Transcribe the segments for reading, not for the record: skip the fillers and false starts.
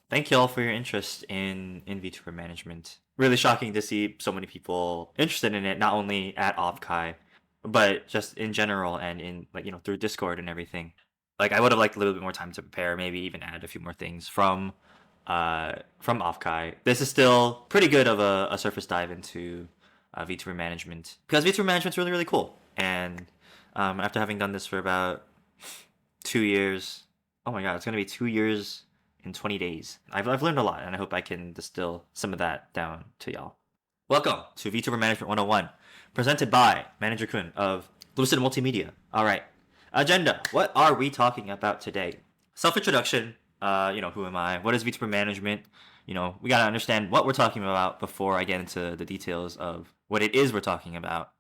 Thank you all for your interest in VTuber Management. Really shocking to see so many people interested in it, not only at Offkai, but just in general and in through Discord and everything. Like I would have liked a little bit more time to prepare, maybe even add a few more things from Offkai. This is still pretty good of a surface dive into VTuber Management because VTuber Management's really really cool. And after having done this for about 2 years, oh my god, it's gonna be 2 years in 20 days. I've learned a lot, and I hope I can distill some of that down to y'all. Welcome to VTuber Management 101, presented by Manager Kun of Lucid Multimedia. All right, agenda. What are we talking about today? Self-introduction. Who am I? What is VTuber Management? We gotta understand what we're talking about before I get into the details of what it is we're talking about.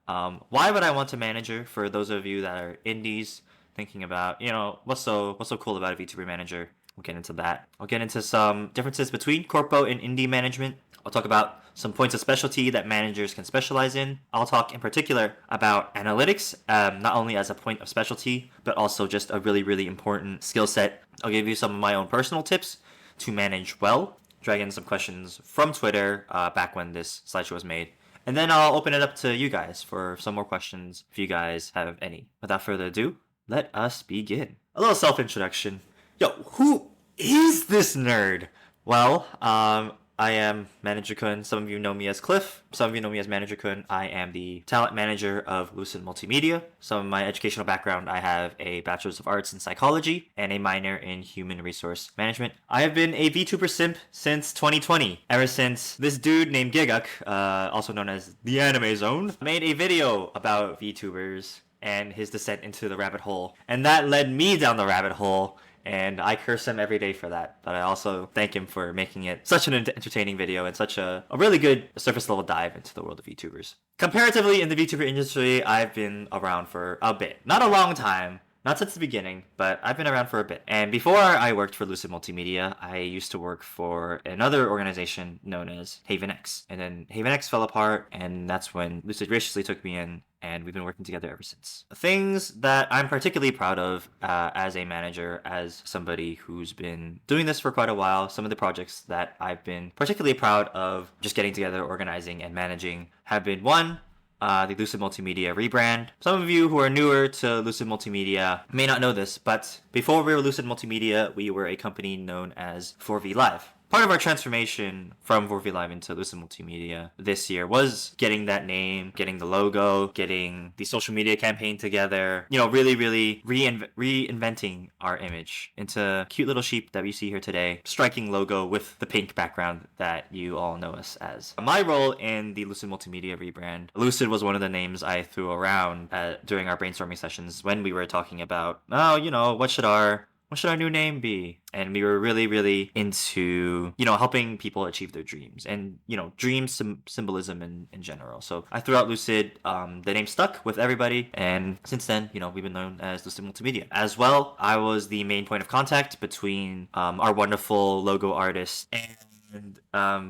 Why would I want a manager? For those of you that are indies thinking about, what's so cool about a VTuber manager? We'll get into that. I'll get into some differences between corpo and indie management. I'll talk about some points of specialty that managers can specialize in. I'll talk in particular about analytics, not only as a point of specialty, but also just a really, really important skill set. I'll give you some of my own personal tips to manage well, drag in some questions from Twitter back when this slideshow was made. And then I'll open it up to you guys for some more questions if you guys have any. Without further ado, let us begin. A little self-introduction. Yo, who is this nerd? Well, I am Manager Kun. Some of you know me as Cliff. Some of you know me as Manager Kun. I am the talent manager of Lucid Multimedia. Some of my educational background, I have a Bachelor's of Arts in Psychology and a minor in Human Resource Management. I have been a VTuber simp since 2020. Ever since this dude named Giguk, also known as the Anime Zone, made a video about VTubers and his descent into the rabbit hole. And that led me down the rabbit hole. And I curse him every day for that. But I also thank him for making it such an entertaining video and such a really good surface level dive into the world of VTubers. Comparatively, in the VTuber industry, I've been around for a bit. Not a long time. Not since the beginning, but I've been around for a bit. And before I worked for Lucid Multimedia, I used to work for another organization known as Haven X. And then Haven X fell apart, and that's when Lucid graciously took me in, and we've been working together ever since. Things that I'm particularly proud of as a manager, as somebody who's been doing this for quite a while, some of the projects that I've been particularly proud of just getting together, organizing, and managing have been one, the Lucid Multimedia rebrand. Some of you who are newer to Lucid Multimedia may not know this, but before we were Lucid Multimedia, we were a company known as 4V Live. Part of our transformation from 4V Live into Lucid Multimedia this year was getting that name, getting the logo, getting the social media campaign together, really, really reinventing our image into cute little sheep that we see here today, striking logo with the pink background that you all know us as. My role in the Lucid Multimedia rebrand, Lucid was one of the names I threw around during our brainstorming sessions when we were talking about, what should our new name be? And we were really, really into, helping people achieve their dreams and, dream symbolism in general. So I threw out Lucid. The name stuck with everybody. And since then, we've been known as Lucid Multimedia. As well, I was the main point of contact between our wonderful logo artist and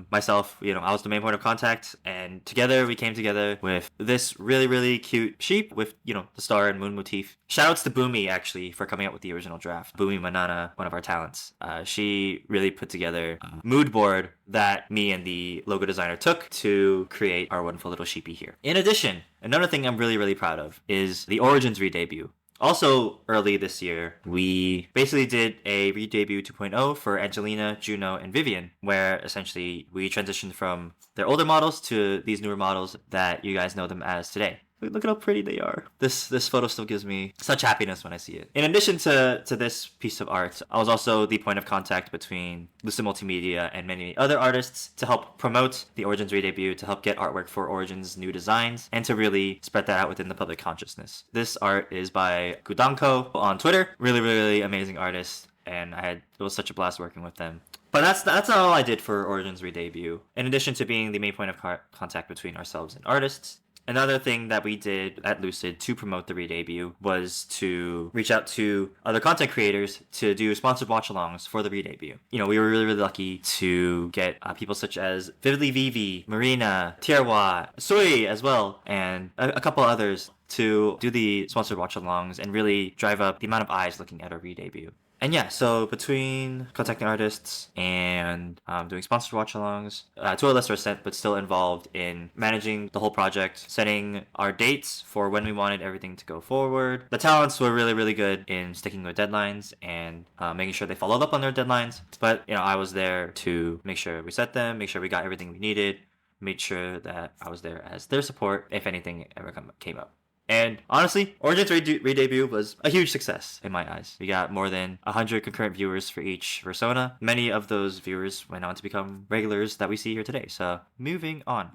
myself. I was the main point of contact, and together we came together with this really, really cute sheep with, the star and moon motif. Shoutouts to Boomy, actually, for coming up with the original draft. Boomy Manana, one of our talents. She really put together a mood board that me and the logo designer took to create our wonderful little sheepy here. In addition, another thing I'm really, really proud of is the Origins re-debut. Also, early this year, we basically did a re-debut 2.0 for Angelina, Juno, and Vivian, where essentially we transitioned from their older models to these newer models that you guys know them as today. Look at how pretty they are. This photo still gives me such happiness when I see it. In addition to this piece of art, I was also the point of contact between Lucid Multimedia and many other artists to help promote the Origins re-debut, to help get artwork for Origins' new designs, and to really spread that out within the public consciousness. This art is by Gudanko on Twitter. Really, really, really amazing artist, and it was such a blast working with them. But that's not all I did for Origins re-debut. In addition to being the main point of contact between ourselves and artists, another thing that we did at Lucid to promote the re-debut was to reach out to other content creators to do sponsored watch-alongs for the re-debut. We were really, really lucky to get people such as Vividly Vivi, Marina, Tierwa, Sui as well, and a couple others to do the sponsored watch-alongs and really drive up the amount of eyes looking at our re-debut. And yeah, so between contacting artists and doing sponsored watch-alongs, to a lesser extent, but still involved in managing the whole project, setting our dates for when we wanted everything to go forward. The talents were really, really good in sticking with deadlines and making sure they followed up on their deadlines. But I was there to make sure we set them, make sure we got everything we needed, made sure that I was there as their support if anything ever came up. And honestly, Origin's re-debut was a huge success in my eyes. We got more than 100 concurrent viewers for each persona. Many of those viewers went on to become regulars that we see here today. So, moving on.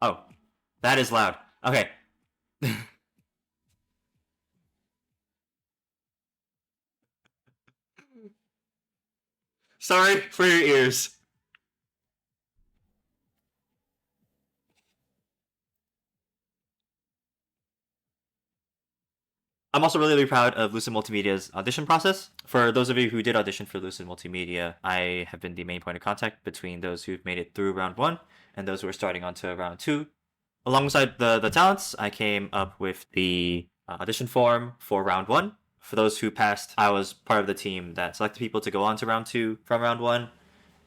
Oh, that is loud. Okay. Sorry for your ears. I'm also really, really proud of Lucid Multimedia's audition process. For those of you who did audition for Lucid Multimedia, I have been the main point of contact between those who've made it through round one and those who are starting onto round two. Alongside the talents, I came up with the audition form for round one. For those who passed, I was part of the team that selected people to go on to round two from round one.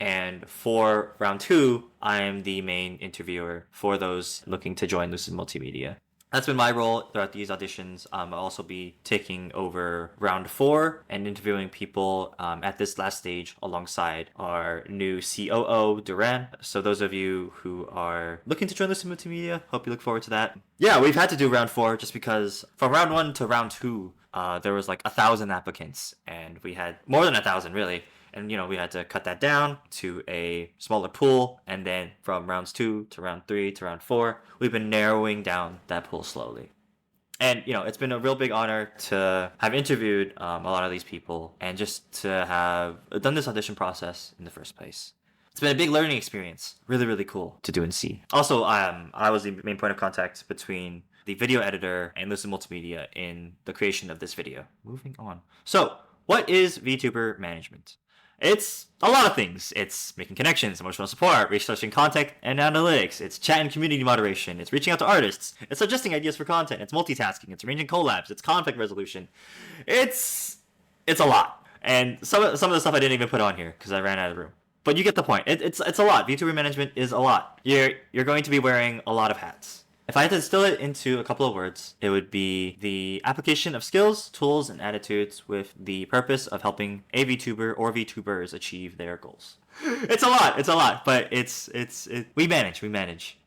And for round two, I am the main interviewer for those looking to join Lucid Multimedia. That's been my role throughout these auditions. I'll also be taking over round four and interviewing people at this last stage alongside our new COO, Duran. So those of you who are looking to join Lucid Multimedia, hope you look forward to that. Yeah, we've had to do round four just because from round one to round two, there was like 1,000 applicants, and we had more than 1,000 really. And we had to cut that down to a smaller pool, and then from rounds 2 to round 3 to round 4, we've been narrowing down that pool slowly. And it's been a real big honor to have interviewed a lot of these people and just to have done this audition process in the first place. It's been a big learning experience. Really, really cool to do and see. Also, I was the main point of contact between the video editor and Lucid Multimedia in the creation of this video. Moving on. So, what is VTuber Management? It's a lot of things. It's making connections, emotional support, researching content and analytics. It's chat and community moderation. It's reaching out to artists. It's suggesting ideas for content. It's multitasking. It's arranging collabs. It's conflict resolution. It's a lot. And some of the stuff I didn't even put on here because I ran out of room. But you get the point. It's a lot. VTuber management is a lot. You're going to be wearing a lot of hats. If I had to distill it into a couple of words, it would be the application of skills, tools, and attitudes with the purpose of helping a VTuber or VTubers achieve their goals. It's a lot, but we manage.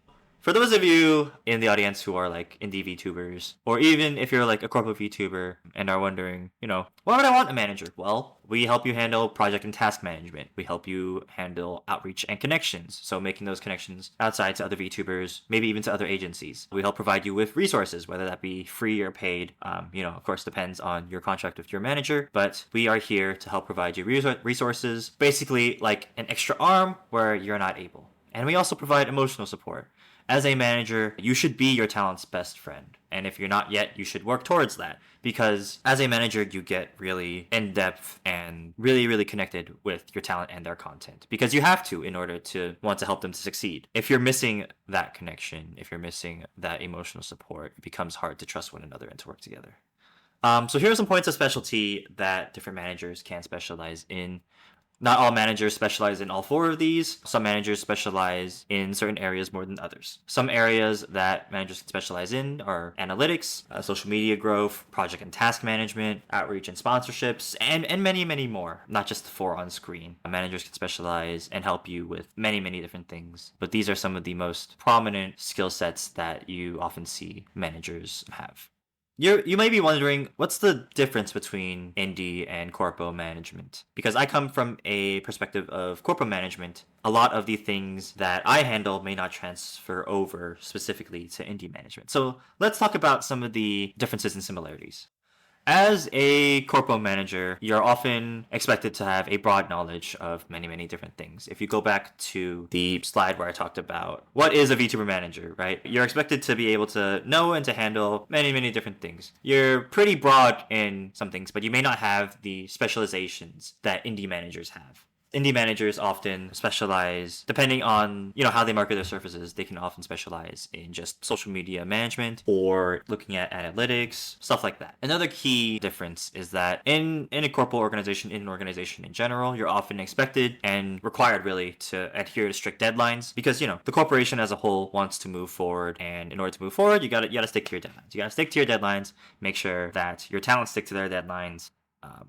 For those of you in the audience who are like indie VTubers, or even if you're like a Corpo VTuber and are wondering, why would I want a manager? Well, we help you handle project and task management. We help you handle outreach and connections. So making those connections outside to other VTubers, maybe even to other agencies. We help provide you with resources, whether that be free or paid. Of course, depends on your contract with your manager, but we are here to help provide you resources, basically like an extra arm where you're not able. And we also provide emotional support. As a manager, you should be your talent's best friend. And if you're not yet, you should work towards that. Because as a manager, you get really in-depth and really, really connected with your talent and their content. Because you have to in order to want to help them to succeed. If you're missing that connection, if you're missing that emotional support, it becomes hard to trust one another and to work together. So here are some points of specialty that different managers can specialize in. Not all managers specialize in all four of these. Some managers specialize in certain areas more than others. Some areas that managers can specialize in are analytics, social media growth, project and task management, outreach and sponsorships, and many, many more. Not just the four on screen. Managers can specialize and help you with many, many different things. But these are some of the most prominent skill sets that you often see managers have. You may be wondering, what's the difference between indie and corpo management? Because I come from a perspective of corpo management, a lot of the things that I handle may not transfer over specifically to indie management. So let's talk about some of the differences and similarities. As a corpo manager, you're often expected to have a broad knowledge of many, many different things. If you go back to the slide where I talked about what is a VTuber manager, right? You're expected to be able to know and to handle many, many different things. You're pretty broad in some things, but you may not have the specializations that indie managers have. indie managers often specialize, depending on, how they market their services, they can often specialize in just social media management or looking at analytics, stuff like that. Another key difference is that in a corporate organization, in an organization in general, you're often expected and required really to adhere to strict deadlines because, the corporation as a whole wants to move forward. And in order to move forward, you gotta stick to your deadlines. You gotta stick to your deadlines, make sure that your talents stick to their deadlines.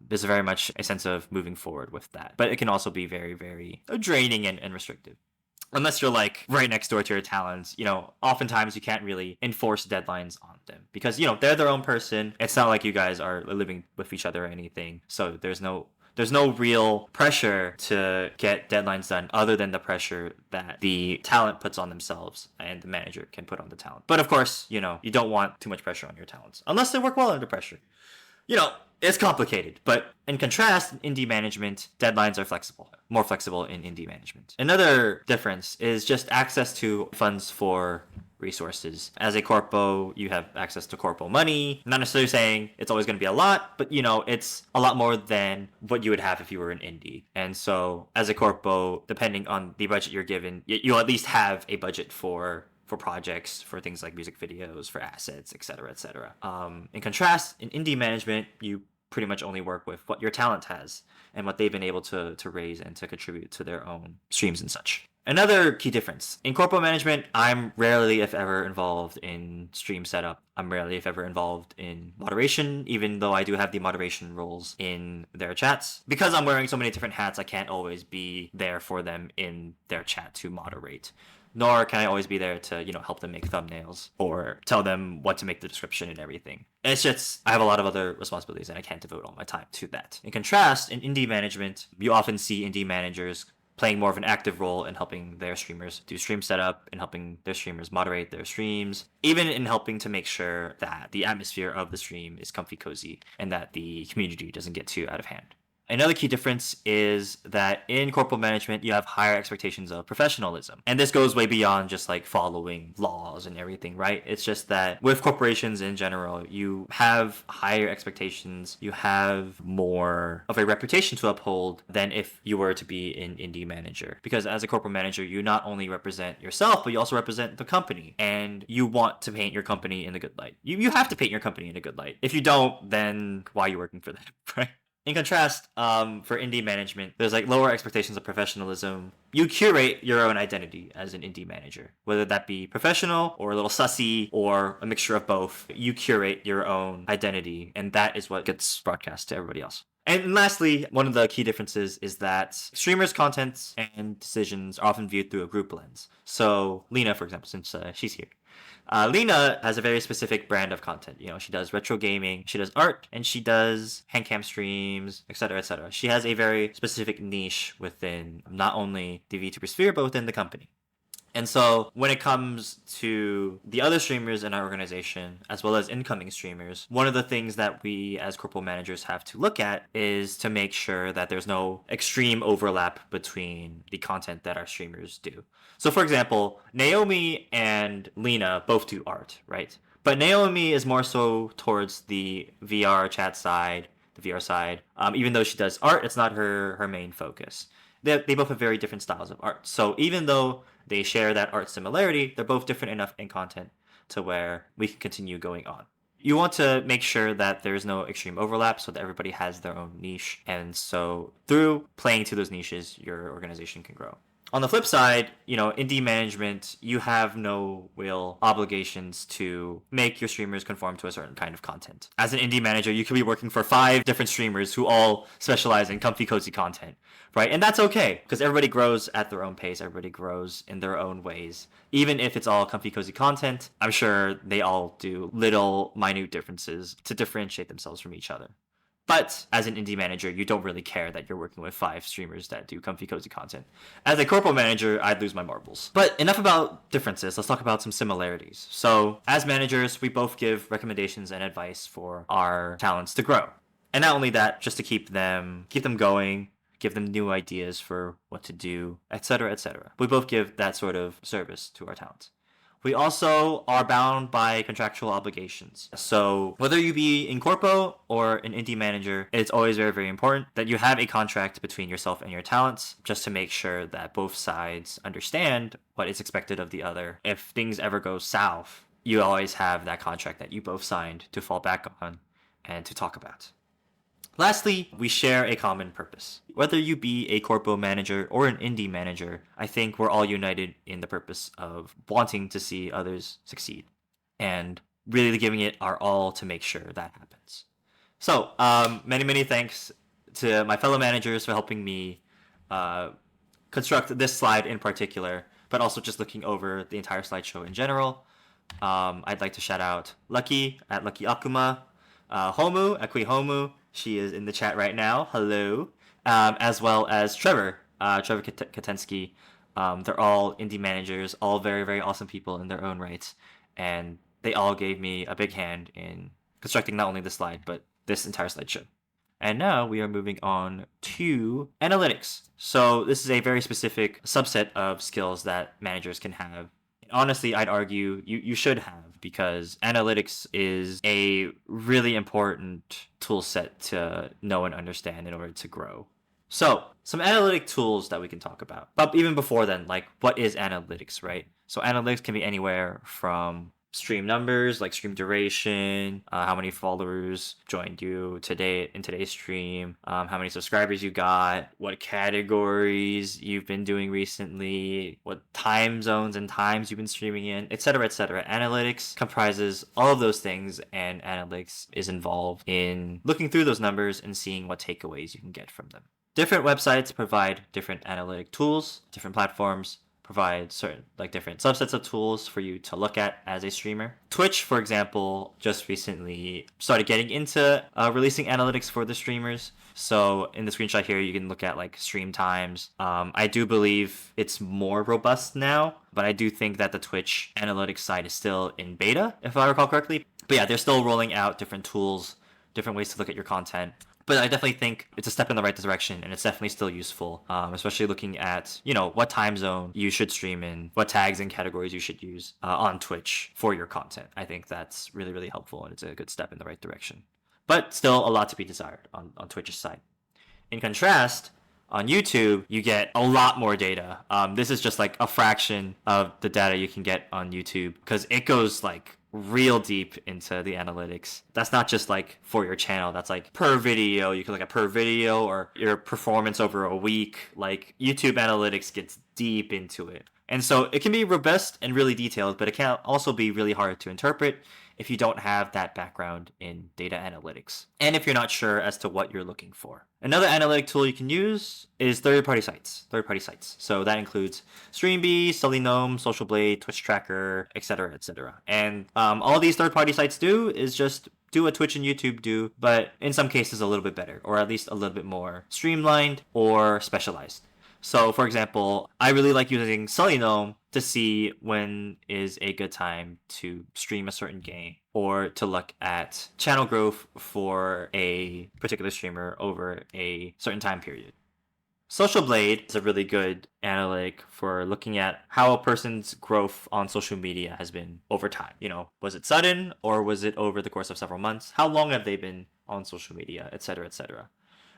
There's very much a sense of moving forward with that. But it can also be very, very draining and restrictive. Unless you're like right next door to your talents, oftentimes you can't really enforce deadlines on them because, they're their own person. It's not like you guys are living with each other or anything. So there's no real pressure to get deadlines done other than the pressure that the talent puts on themselves and the manager can put on the talent. But of course, you don't want too much pressure on your talents unless they work well under pressure. It's complicated, but in contrast, in indie management, deadlines are flexible, more flexible in indie management. Another difference is just access to funds for resources. As a corpo, you have access to corpo money. I'm not necessarily saying it's always going to be a lot, but it's a lot more than what you would have if you were an indie. And so as a corpo, depending on the budget you're given, you'll at least have a budget for projects, for things like music videos, for assets, etc., etc. In contrast, in indie management, you pretty much only work with what your talent has and what they've been able to raise and to contribute to their own streams and such. Another key difference. In corporate management, I'm rarely, if ever, involved in stream setup. I'm rarely, if ever, involved in moderation, even though I do have the moderation roles in their chats. Because I'm wearing so many different hats, I can't always be there for them in their chat to moderate. Nor can I always be there to, help them make thumbnails or tell them what to make the description and everything. It's just, I have a lot of other responsibilities and I can't devote all my time to that. In contrast, in indie management, you often see indie managers playing more of an active role in helping their streamers do stream setup, in helping their streamers moderate their streams, even in helping to make sure that the atmosphere of the stream is comfy cozy and that the community doesn't get too out of hand. Another key difference is that in corporate management, you have higher expectations of professionalism. And this goes way beyond just like following laws and everything, right? It's just that with corporations in general, you have higher expectations, you have more of a reputation to uphold than if you were to be an indie manager. Because as a corporate manager, you not only represent yourself, but you also represent the company. And you want to paint your company in a good light. You have to paint your company in a good light. If you don't, then why are you working for them, right? In contrast, for indie management, there's like lower expectations of professionalism. You curate your own identity as an indie manager, whether that be professional or a little sussy or a mixture of both. You curate your own identity, and that is what gets broadcast to everybody else. And lastly, one of the key differences is that streamers' content and decisions are often viewed through a group lens. So Lena, for example, since she's here, Lena has a very specific brand of content. She does retro gaming, she does art, and she does handcam streams, etc., etc. She has a very specific niche within not only the VTuber sphere, but within the company. And so when it comes to the other streamers in our organization, as well as incoming streamers, one of the things that we as corporate managers have to look at is to make sure that there's no extreme overlap between the content that our streamers do. So for example, Naomi and Lena both do art, right? But Naomi is more so towards the VR chat side, the VR side. Even though she does art, it's not her main focus. They both have very different styles of art. So even though they share that art similarity, they're both different enough in content to where we can continue going on. You want to make sure that there's no extreme overlap so that everybody has their own niche. And so through playing to those niches, your organization can grow. On the flip side, indie management, you have no real obligations to make your streamers conform to a certain kind of content. As an indie manager, you could be working for 5 different streamers who all specialize in comfy, cozy content, right? And that's okay, because everybody grows at their own pace. Everybody grows in their own ways. Even if it's all comfy, cozy content, I'm sure they all do little, minute differences to differentiate themselves from each other. But as an indie manager, you don't really care that you're working with 5 streamers that do comfy, cozy content. As a corporate manager, I'd lose my marbles. But enough about differences. Let's talk about some similarities. So as managers, we both give recommendations and advice for our talents to grow. And not only that, just to keep them going, give them new ideas for what to do, etc., etc. We both give that sort of service to our talents. We also are bound by contractual obligations. So whether you be in Corpo or an indie manager, it's always very, very important that you have a contract between yourself and your talents, just to make sure that both sides understand what is expected of the other. If things ever go south, you always have that contract that you both signed to fall back on and to talk about. Lastly, we share a common purpose. Whether you be a corpo manager or an indie manager, I think we're all united in the purpose of wanting to see others succeed and really giving it our all to make sure that happens. So, many, many thanks to my fellow managers for helping me construct this slide in particular, but also just looking over the entire slideshow in general. I'd like to shout out Lucky at Lucky Akuma, Homu at Kui Homu. She is in the chat right now. Hello. As well as Trevor, Trevor Katensky. They're all indie managers, all very, very awesome people in their own rights. And they all gave me a big hand in constructing not only this slide, but this entire slideshow. And now we are moving on to analytics. So this is a very specific subset of skills that managers can have. Honestly, I'd argue you should have, because analytics is a really important tool set to know and understand in order to grow. So some analytic tools that we can talk about. But even before then, like, what is analytics, right? So analytics can be anywhere from stream numbers, like stream duration, how many followers joined you today in today's stream, how many subscribers you got, what categories you've been doing recently, what time zones and times you've been streaming in, etc., etc. Analytics comprises all of those things, and analytics is involved in looking through those numbers and seeing what takeaways you can get from them. Different websites provide different analytic tools, different platforms provide certain, like, different subsets of tools for you to look at as a streamer. Twitch, for example, just recently started getting into releasing analytics for the streamers. So in the screenshot here, you can look at like stream times. I do believe it's more robust now, but I do think that the Twitch analytics side is still in beta, if I recall correctly. But yeah, they're still rolling out different tools, different ways to look at your content. But I definitely think it's a step in the right direction, and it's definitely still useful, especially looking at, you know, what time zone you should stream in, what tags and categories you should use on Twitch for your content. I think that's really, really helpful, and it's a good step in the right direction. But still a lot to be desired on Twitch's side. In contrast, on YouTube, you get a lot more data. This is just like a fraction of the data you can get on YouTube, because it goes like real deep into the analytics. That's not just like for your channel, that's like per video. You can look at per video or your performance over a week. Like, YouTube analytics gets deep into it. And so it can be robust and really detailed, but it can also be really hard to interpret if you don't have that background in data analytics, and if you're not sure as to what you're looking for. Another analytic tool you can use is third-party sites. So that includes Streambee, Gnome, Social Blade, Twitch Tracker, etc., etc. And all these third-party sites do is just do what Twitch and YouTube do, but in some cases a little bit better, or at least a little bit more streamlined or specialized. So, for example, I really like using Gnome to see when is a good time to stream a certain game, or to look at channel growth for a particular streamer over a certain time period. Social Blade is a really good analytic for looking at how a person's growth on social media has been over time. You know, was it sudden, or was it over the course of several months? How long have they been on social media, etc., etc.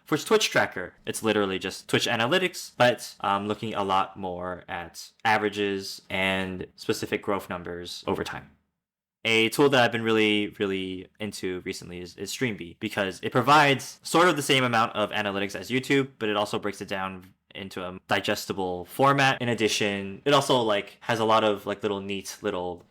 For Twitch Tracker, it's literally just Twitch analytics, but looking a lot more at averages and specific growth numbers over time. A tool that I've been really, really into recently is Streambee, because it provides sort of the same amount of analytics as YouTube, but it also breaks it down into a digestible format. In addition, it also like has a lot of like neat little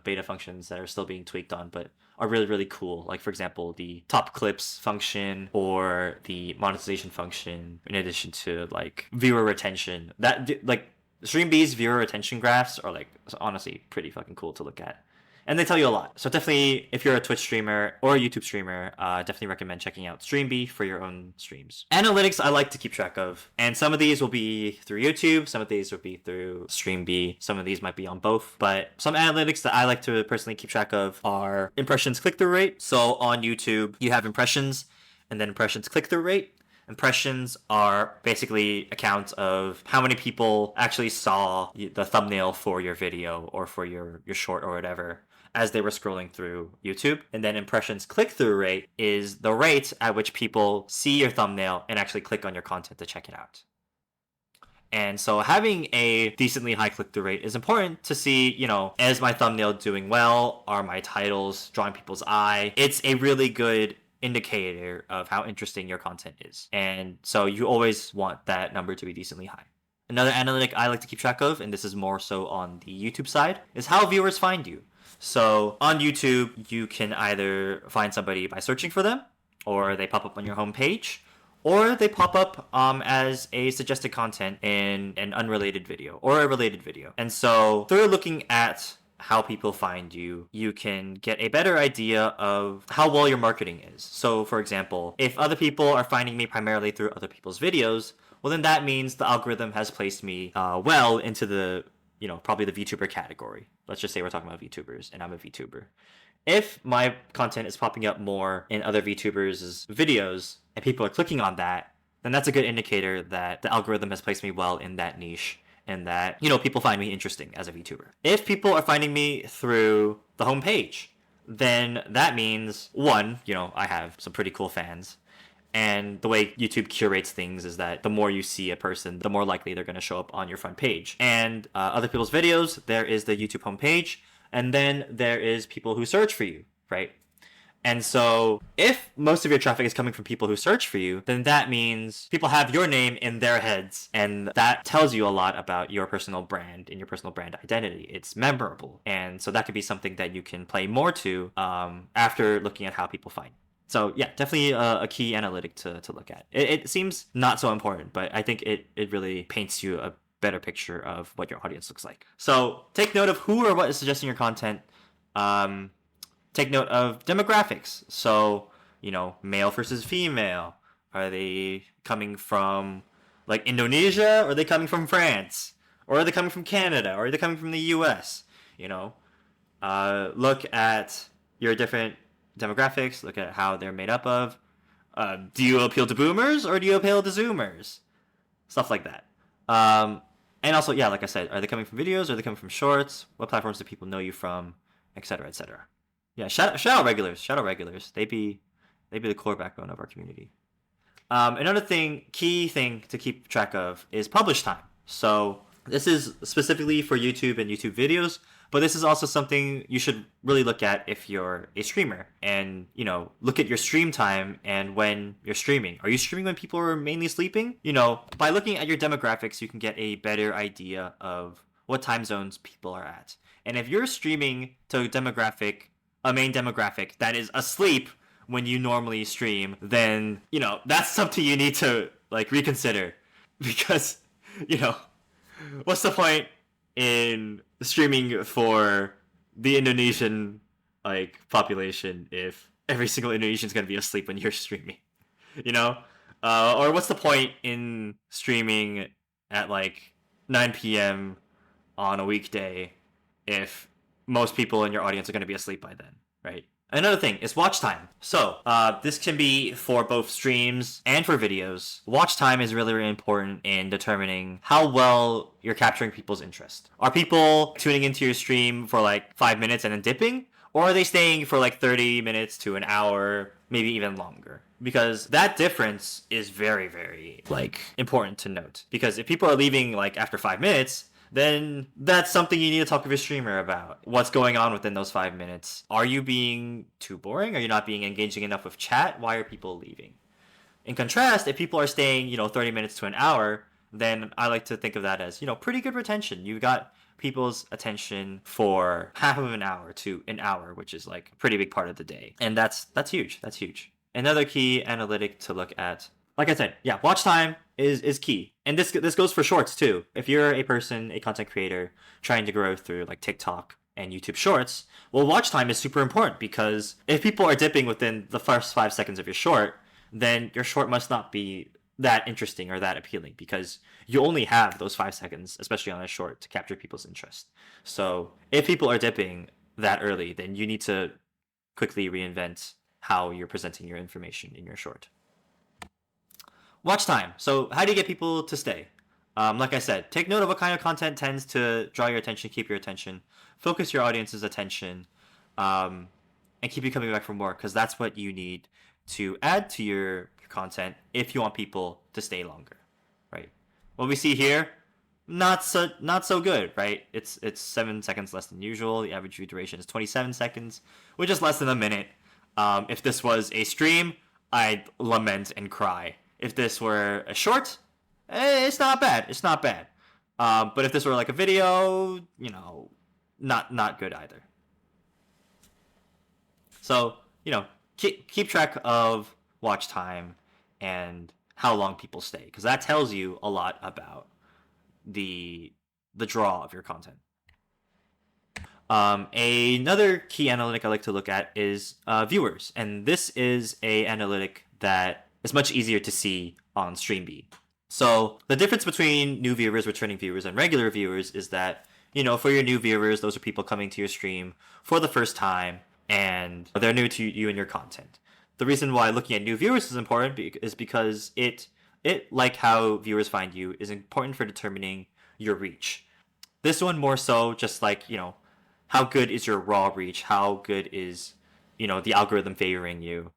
beta functions that are still being tweaked on, but are really, really cool. Like, for example, the top clips function or the monetization function, in addition to like viewer retention. That, like, Streambee's viewer retention graphs are like honestly pretty fucking cool to look at. And they tell you a lot. So definitely, if you're a Twitch streamer or a YouTube streamer, definitely recommend checking out Streambee for your own streams. Analytics I like to keep track of. And some of these will be through YouTube. Some of these will be through Streambee. Some of these might be on both. But some analytics that I like to personally keep track of are impressions click-through rate. So on YouTube, you have impressions and then impressions click-through rate. Impressions are basically accounts of how many people actually saw the thumbnail for your video or for your short or whatever as they were scrolling through YouTube. And then impressions click-through rate is the rate at which people see your thumbnail and actually click on your content to check it out. And so having a decently high click-through rate is important to see, is my thumbnail doing well? Are my titles drawing people's eye? It's a really good indicator of how interesting your content is. And so you always want that number to be decently high. Another analytic I like to keep track of, and this is more so on the YouTube side, is how viewers find you. So on YouTube, you can either find somebody by searching for them, or they pop up on your homepage, or they pop up as a suggested content in an unrelated video or a related video. And so through looking at how people find you, you can get a better idea of how well your marketing is. So for example, if other people are finding me primarily through other people's videos, well then that means the algorithm has placed me well into the, probably the VTuber category. Let's just say we're talking about VTubers and I'm a VTuber. If my content is popping up more in other VTubers' videos and people are clicking on that, then that's a good indicator that the algorithm has placed me well in that niche and that, people find me interesting as a VTuber. If people are finding me through the homepage, then that means, one, I have some pretty cool fans. And the way YouTube curates things is that the more you see a person, the more likely they're going to show up on your front page. And other people's videos, there is the YouTube homepage. And then there is people who search for you, right? And so if most of your traffic is coming from people who search for you, then that means people have your name in their heads. And that tells you a lot about your personal brand and your personal brand identity. It's memorable. And so that could be something that you can play more to after looking at how people find you. So yeah, definitely a key analytic to look at. It seems not so important, but I think it really paints you a better picture of what your audience looks like. So take note of who or what is suggesting your content. Take note of demographics. So, male versus female. Are they coming from like Indonesia? Or are they coming from France? Or are they coming from Canada? Or are they coming from the US? Look at your different demographics. Look at how they're made up of. Do you appeal to boomers or do you appeal to zoomers? Stuff like that. And also, yeah, like I said, are they coming from videos? Are they coming from shorts? What platforms do people know you from? Et cetera, et cetera. Yeah, shout out regulars. Shout out regulars. They be the core backbone of our community. Another key thing to keep track of is publish time. So this is specifically for YouTube and YouTube videos, but this is also something you should really look at if you're a streamer and, look at your stream time and when you're streaming. Are you streaming when people are mainly sleeping? By looking at your demographics, you can get a better idea of what time zones people are at. And if you're streaming to a main demographic that is asleep when you normally stream, then, that's something you need to reconsider because, what's the point in streaming for the Indonesian population if every single Indonesian is going to be asleep when you're streaming, or what's the point in streaming at 9 p.m. on a weekday if most people in your audience are going to be asleep by then, right? Another thing is watch time. So this can be for both streams and for videos. Watch time is really, really important in determining how well you're capturing people's interest. Are people tuning into your stream for 5 minutes and then dipping? Or are they staying for 30 minutes to an hour, maybe even longer? Because that difference is very, very important to note. Because if people are leaving after 5 minutes, then that's something you need to talk with your streamer about. What's going on within those 5 minutes? Are you being too boring? Are you not being engaging enough with chat? Why are people leaving? In contrast, if people are staying, 30 minutes to an hour, then I like to think of that as, pretty good retention. You got people's attention for half of an hour to an hour, which is a pretty big part of the day. And that's huge. That's huge. Another key analytic to look at, like I said, yeah, watch time is key. And this goes for shorts too. If you're a content creator trying to grow through TikTok and YouTube Shorts, well, watch time is super important because if people are dipping within the first 5 seconds of your short, then your short must not be that interesting or that appealing because you only have those 5 seconds, especially on a short, to capture people's interest. So if people are dipping that early, then you need to quickly reinvent how you're presenting your information in your short. Watch time. So how do you get people to stay? Like I said, take note of what kind of content tends to draw your attention, keep your attention, focus your audience's attention, um, and keep you coming back for more, because that's what you need to add to your content if you want people to stay longer, right? What we see here, not so good, right? It's 7 seconds less than usual. The average view duration is 27 seconds, which is less than a minute. If this was a stream, I'd lament and cry. If this were a short, it's not bad. It's not bad. But if this were like a video, not good either. So, keep track of watch time and how long people stay, because that tells you a lot about the draw of your content. Another key analytic I like to look at is viewers, and this is a analytic that is much easier to see on StreamB. So the difference between new viewers, returning viewers, and regular viewers is that, for your new viewers, those are people coming to your stream for the first time, and they're new to you and your content. The reason why looking at new viewers is important is because it, like how viewers find you, is important for determining your reach. This one more so just like, how good is your raw reach? How good is, the algorithm favoring you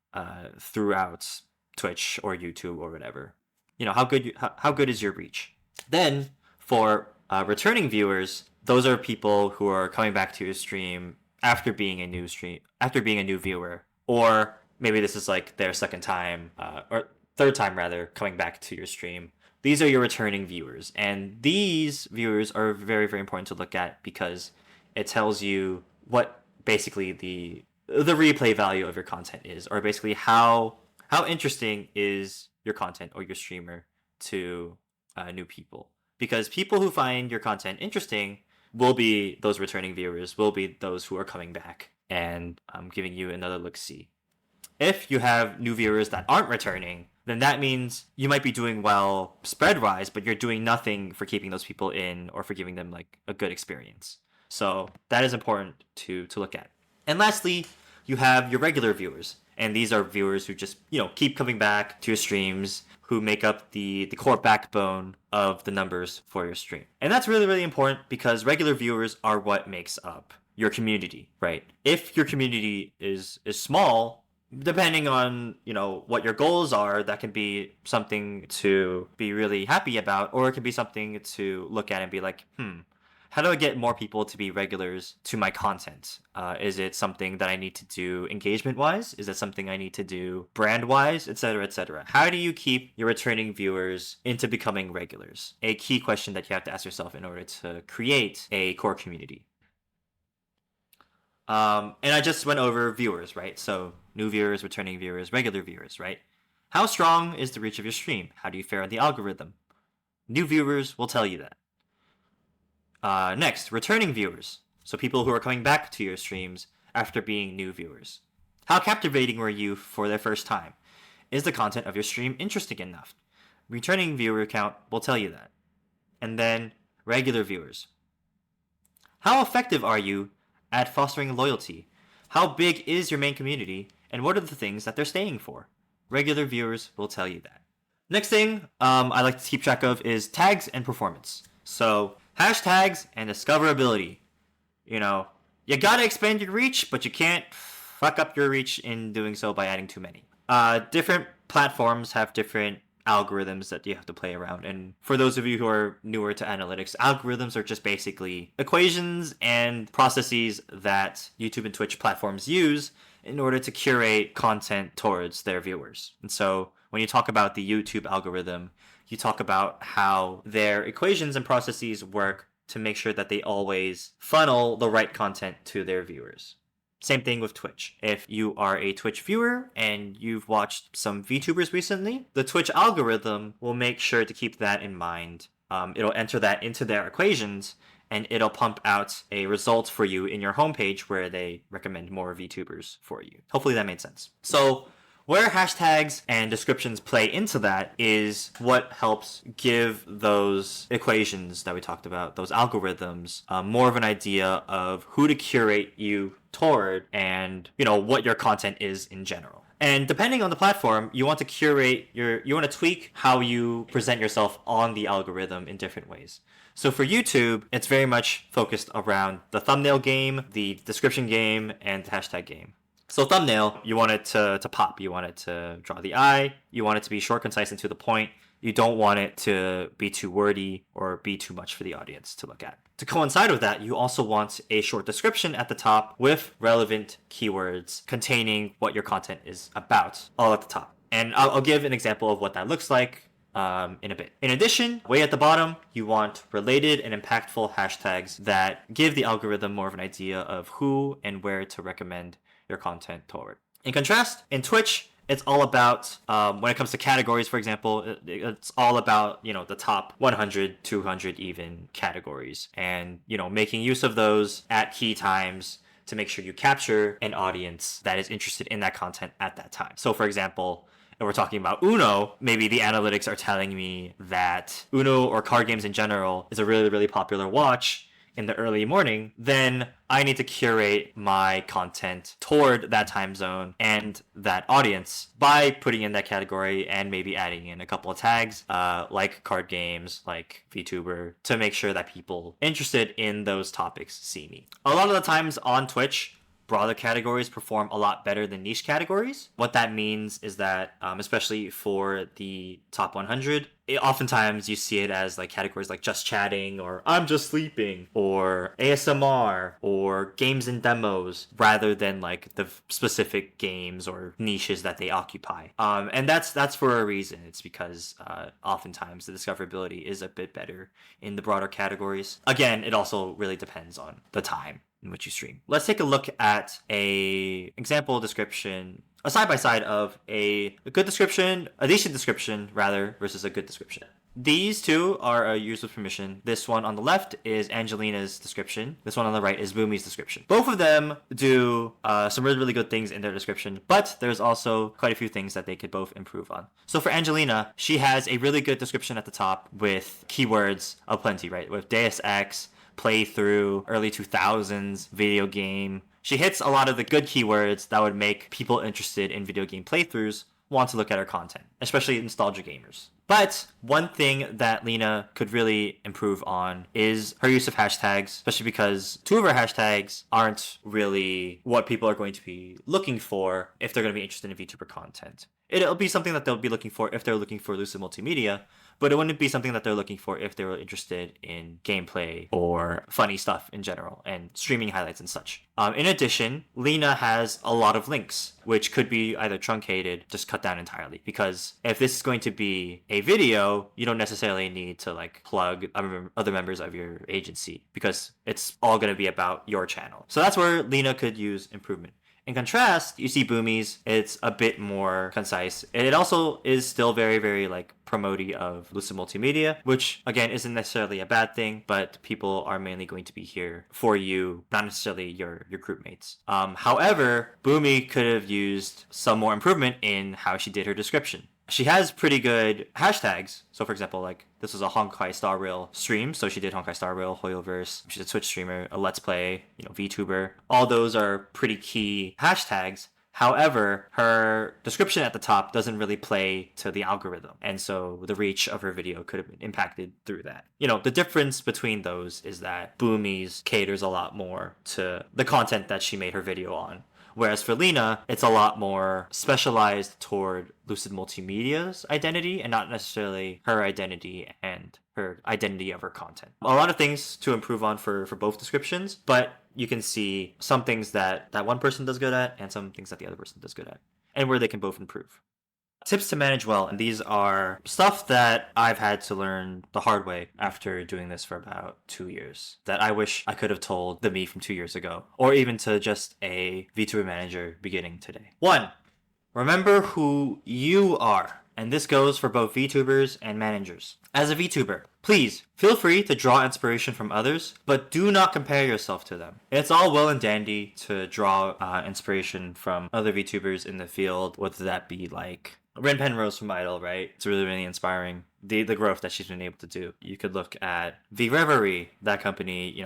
throughout Twitch or YouTube or whatever? How good is your reach? Then for returning viewers, those are people who are coming back to your stream after being a new viewer, or maybe this is like their second time or third time rather coming back to your stream. These are your returning viewers, and these viewers are very, very important to look at because it tells you what basically the replay value of your content is, or basically how interesting is your content or your streamer to new people. Because people who find your content interesting will be those returning viewers, will be those who are coming back and giving you another look-see. If you have new viewers that aren't returning, then that means you might be doing well spread-wise, but you're doing nothing for keeping those people in or for giving them like a good experience. So that is important to look at. And lastly, you have your regular viewers. And these are viewers who just, keep coming back to your streams, who make up the core backbone of the numbers for your stream. And that's really, really important because regular viewers are what makes up your community, right? If your community is small, depending on, what your goals are, that can be something to be really happy about, or it can be something to look at and be like, how do I get more people to be regulars to my content? Is it something that I need to do engagement-wise? Is it something I need to do brand-wise, etc., etc.? How do you keep your returning viewers into becoming regulars? A key question that you have to ask yourself in order to create a core community. And I just went over viewers, right? So new viewers, returning viewers, regular viewers, right? How strong is the reach of your stream? How do you fare on the algorithm? New viewers will tell you that. Next, returning viewers. So people who are coming back to your streams after being new viewers. How captivating were you for their first time? Is the content of your stream interesting enough? Returning viewer count will tell you that. And then, regular viewers. How effective are you at fostering loyalty? How big is your main community? And what are the things that they're staying for? Regular viewers will tell you that. Next thing I like to keep track of is tags and performance. So, hashtags and discoverability. You gotta expand your reach, but you can't fuck up your reach in doing so by adding too many. Different platforms have different algorithms that you have to play around. And for those of you who are newer to analytics, algorithms are just basically equations and processes that YouTube and Twitch platforms use in order to curate content towards their viewers. And so when you talk about the YouTube algorithm, you talk about how their equations and processes work to make sure that they always funnel the right content to their viewers. Same thing with Twitch. If you are a Twitch viewer and you've watched some VTubers recently, the Twitch algorithm will make sure to keep that in mind. It'll enter that into their equations, and it'll pump out a result for you in your homepage where they recommend more VTubers for you. Hopefully that made sense. So where hashtags and descriptions play into that is what helps give those equations that we talked about, those algorithms, more of an idea of who to curate you toward and, what your content is in general. And depending on the platform, you want to you want to tweak how you present yourself on the algorithm in different ways. So for YouTube, it's very much focused around the thumbnail game, the description game, and the hashtag game. So thumbnail, you want it to pop. You want it to draw the eye. You want it to be short, concise, and to the point. You don't want it to be too wordy or be too much for the audience to look at. To coincide with that, you also want a short description at the top with relevant keywords containing what your content is about, all at the top. And I'll give an example of what that looks like in a bit. In addition, way at the bottom, you want related and impactful hashtags that give the algorithm more of an idea of who and where to recommend your content toward. In contrast, in Twitch, it's all about, when it comes to categories, for example, it's all about, the top 100, 200 even categories. And, making use of those at key times to make sure you capture an audience that is interested in that content at that time. So, for example, if we're talking about Uno, maybe the analytics are telling me that Uno or card games in general is a really, really popular watch in the early morning, then I need to curate my content toward that time zone and that audience by putting in that category and maybe adding in a couple of tags like card games, like VTuber, to make sure that people interested in those topics see me. A lot of the times on Twitch, broader categories perform a lot better than niche categories. What that means is that, especially for the top 100, oftentimes you see it as like categories like just chatting or I'm just sleeping or ASMR or games and demos rather than like the specific games or niches that they occupy. And that's for a reason. It's because oftentimes the discoverability is a bit better in the broader categories. Again, it also really depends on the time in which you stream. Let's take a look at a example description, a side-by-side of a good description, a decent description rather, versus a good description. These two are a use with permission. This one on the left is Angelina's description. This one on the right is Boomy's description. Both of them do some really, really good things in their description, but there's also quite a few things that they could both improve on. So for Angelina, she has a really good description at the top with keywords aplenty, right? With Deus Ex, playthrough, early 2000s, video game. She hits a lot of the good keywords that would make people interested in video game playthroughs want to look at her content, especially nostalgia gamers. But one thing that Lena could really improve on is her use of hashtags, especially because two of her hashtags aren't really what people are going to be looking for if they're going to be interested in VTuber content. It'll be something that they'll be looking for if they're looking for Lucid Multimedia, but it wouldn't be something that they're looking for if they were interested in gameplay or funny stuff in general and streaming highlights and such. In addition, Lena has a lot of links, which could be either truncated, just cut down entirely. Because if this is going to be a video, you don't necessarily need to like plug other members of your agency because it's all going to be about your channel. So that's where Lena could use improvement. In contrast, you see Boomy's, it's a bit more concise. It also is still very, very like promoty of Lucid Multimedia, which again isn't necessarily a bad thing, but people are mainly going to be here for you, not necessarily your group mates. However, Boomy could have used some more improvement in how she did her description. She has pretty good hashtags. So for example, like this was a Honkai Star Rail stream. So she did Honkai Star Rail, Hoyoverse. She's a Twitch streamer, a Let's Play, VTuber. All those are pretty key hashtags. However, her description at the top doesn't really play to the algorithm. And so the reach of her video could have been impacted through that. The difference between those is that Boomy's caters a lot more to the content that she made her video on. Whereas for Lena, it's a lot more specialized toward Lucid Multimedia's identity and not necessarily her identity and her identity of her content. A lot of things to improve on for both descriptions, but you can see some things that one person does good at and some things that the other person does good at, and where they can both improve. Tips to manage well, and these are stuff that I've had to learn the hard way after doing this for about 2 years, that I wish I could have told the me from 2 years ago, or even to just a VTuber manager beginning today. 1. Remember who you are, and this goes for both VTubers and managers. As a VTuber, please feel free to draw inspiration from others, but do not compare yourself to them. It's all well and dandy to draw inspiration from other VTubers in the field, whether that be like Ren Penrose from Idol, right? It's really, really inspiring. the growth that she's been able to do. You could look at the Reverie, that company,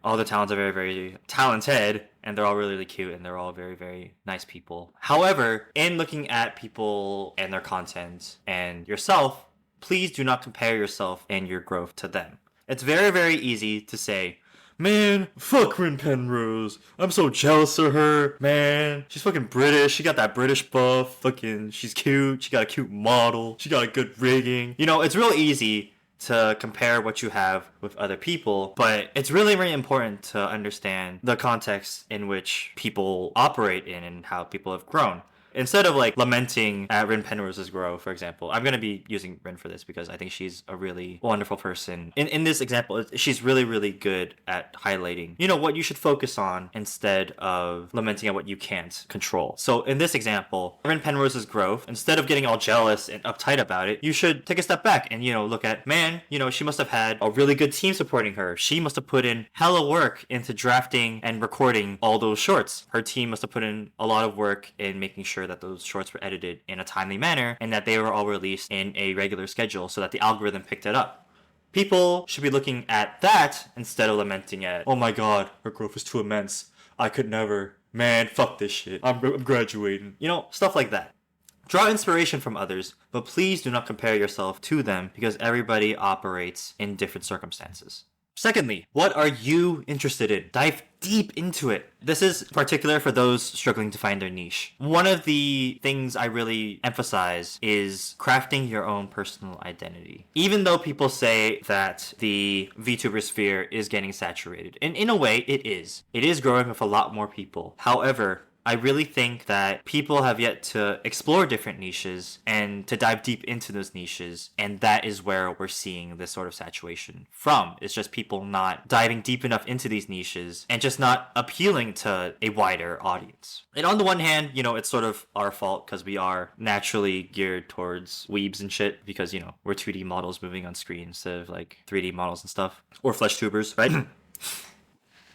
all the talents are very, very talented, and they're all really, really cute, and they're all very, very nice people. However, in looking at people and their content and yourself, please do not compare yourself and your growth to them. It's very, very easy to say, man, fuck Rin Penrose. I'm so jealous of her. Man, she's fucking British. She got that British buff. Fucking, she's cute. She got a cute model. She got a good rigging. It's real easy to compare what you have with other people, but it's really, really important to understand the context in which people operate in and how people have grown. Instead of lamenting at Rin Penrose's growth, for example, I'm going to be using Rin for this because I think she's a really wonderful person. In this example, she's really, really good at highlighting, what you should focus on instead of lamenting at what you can't control. So in this example, Rin Penrose's growth, instead of getting all jealous and uptight about it, you should take a step back and, look at, man, she must have had a really good team supporting her. She must have put in hella work into drafting and recording all those shorts. Her team must have put in a lot of work in making sure that those shorts were edited in a timely manner and that they were all released in a regular schedule so that the algorithm picked it up. People should be looking at that instead of lamenting at, oh my god, her growth is too immense. I could never. Man, fuck this shit. I'm graduating. Stuff like that. Draw inspiration from others, but please do not compare yourself to them because everybody operates in different circumstances. Secondly, what are you interested in? Dive deep into it. This is particular for those struggling to find their niche. One of the things I really emphasize is crafting your own personal identity. Even though people say that the VTuber sphere is getting saturated, and in a way it is. It is growing with a lot more people. However, I really think that people have yet to explore different niches and to dive deep into those niches, and that is where we're seeing this sort of saturation from. It's just people not diving deep enough into these niches and just not appealing to a wider audience. And on the one hand, it's sort of our fault because we are naturally geared towards weebs and shit because, we're 2D models moving on screen instead of 3D models and stuff. Or flesh tubers, right?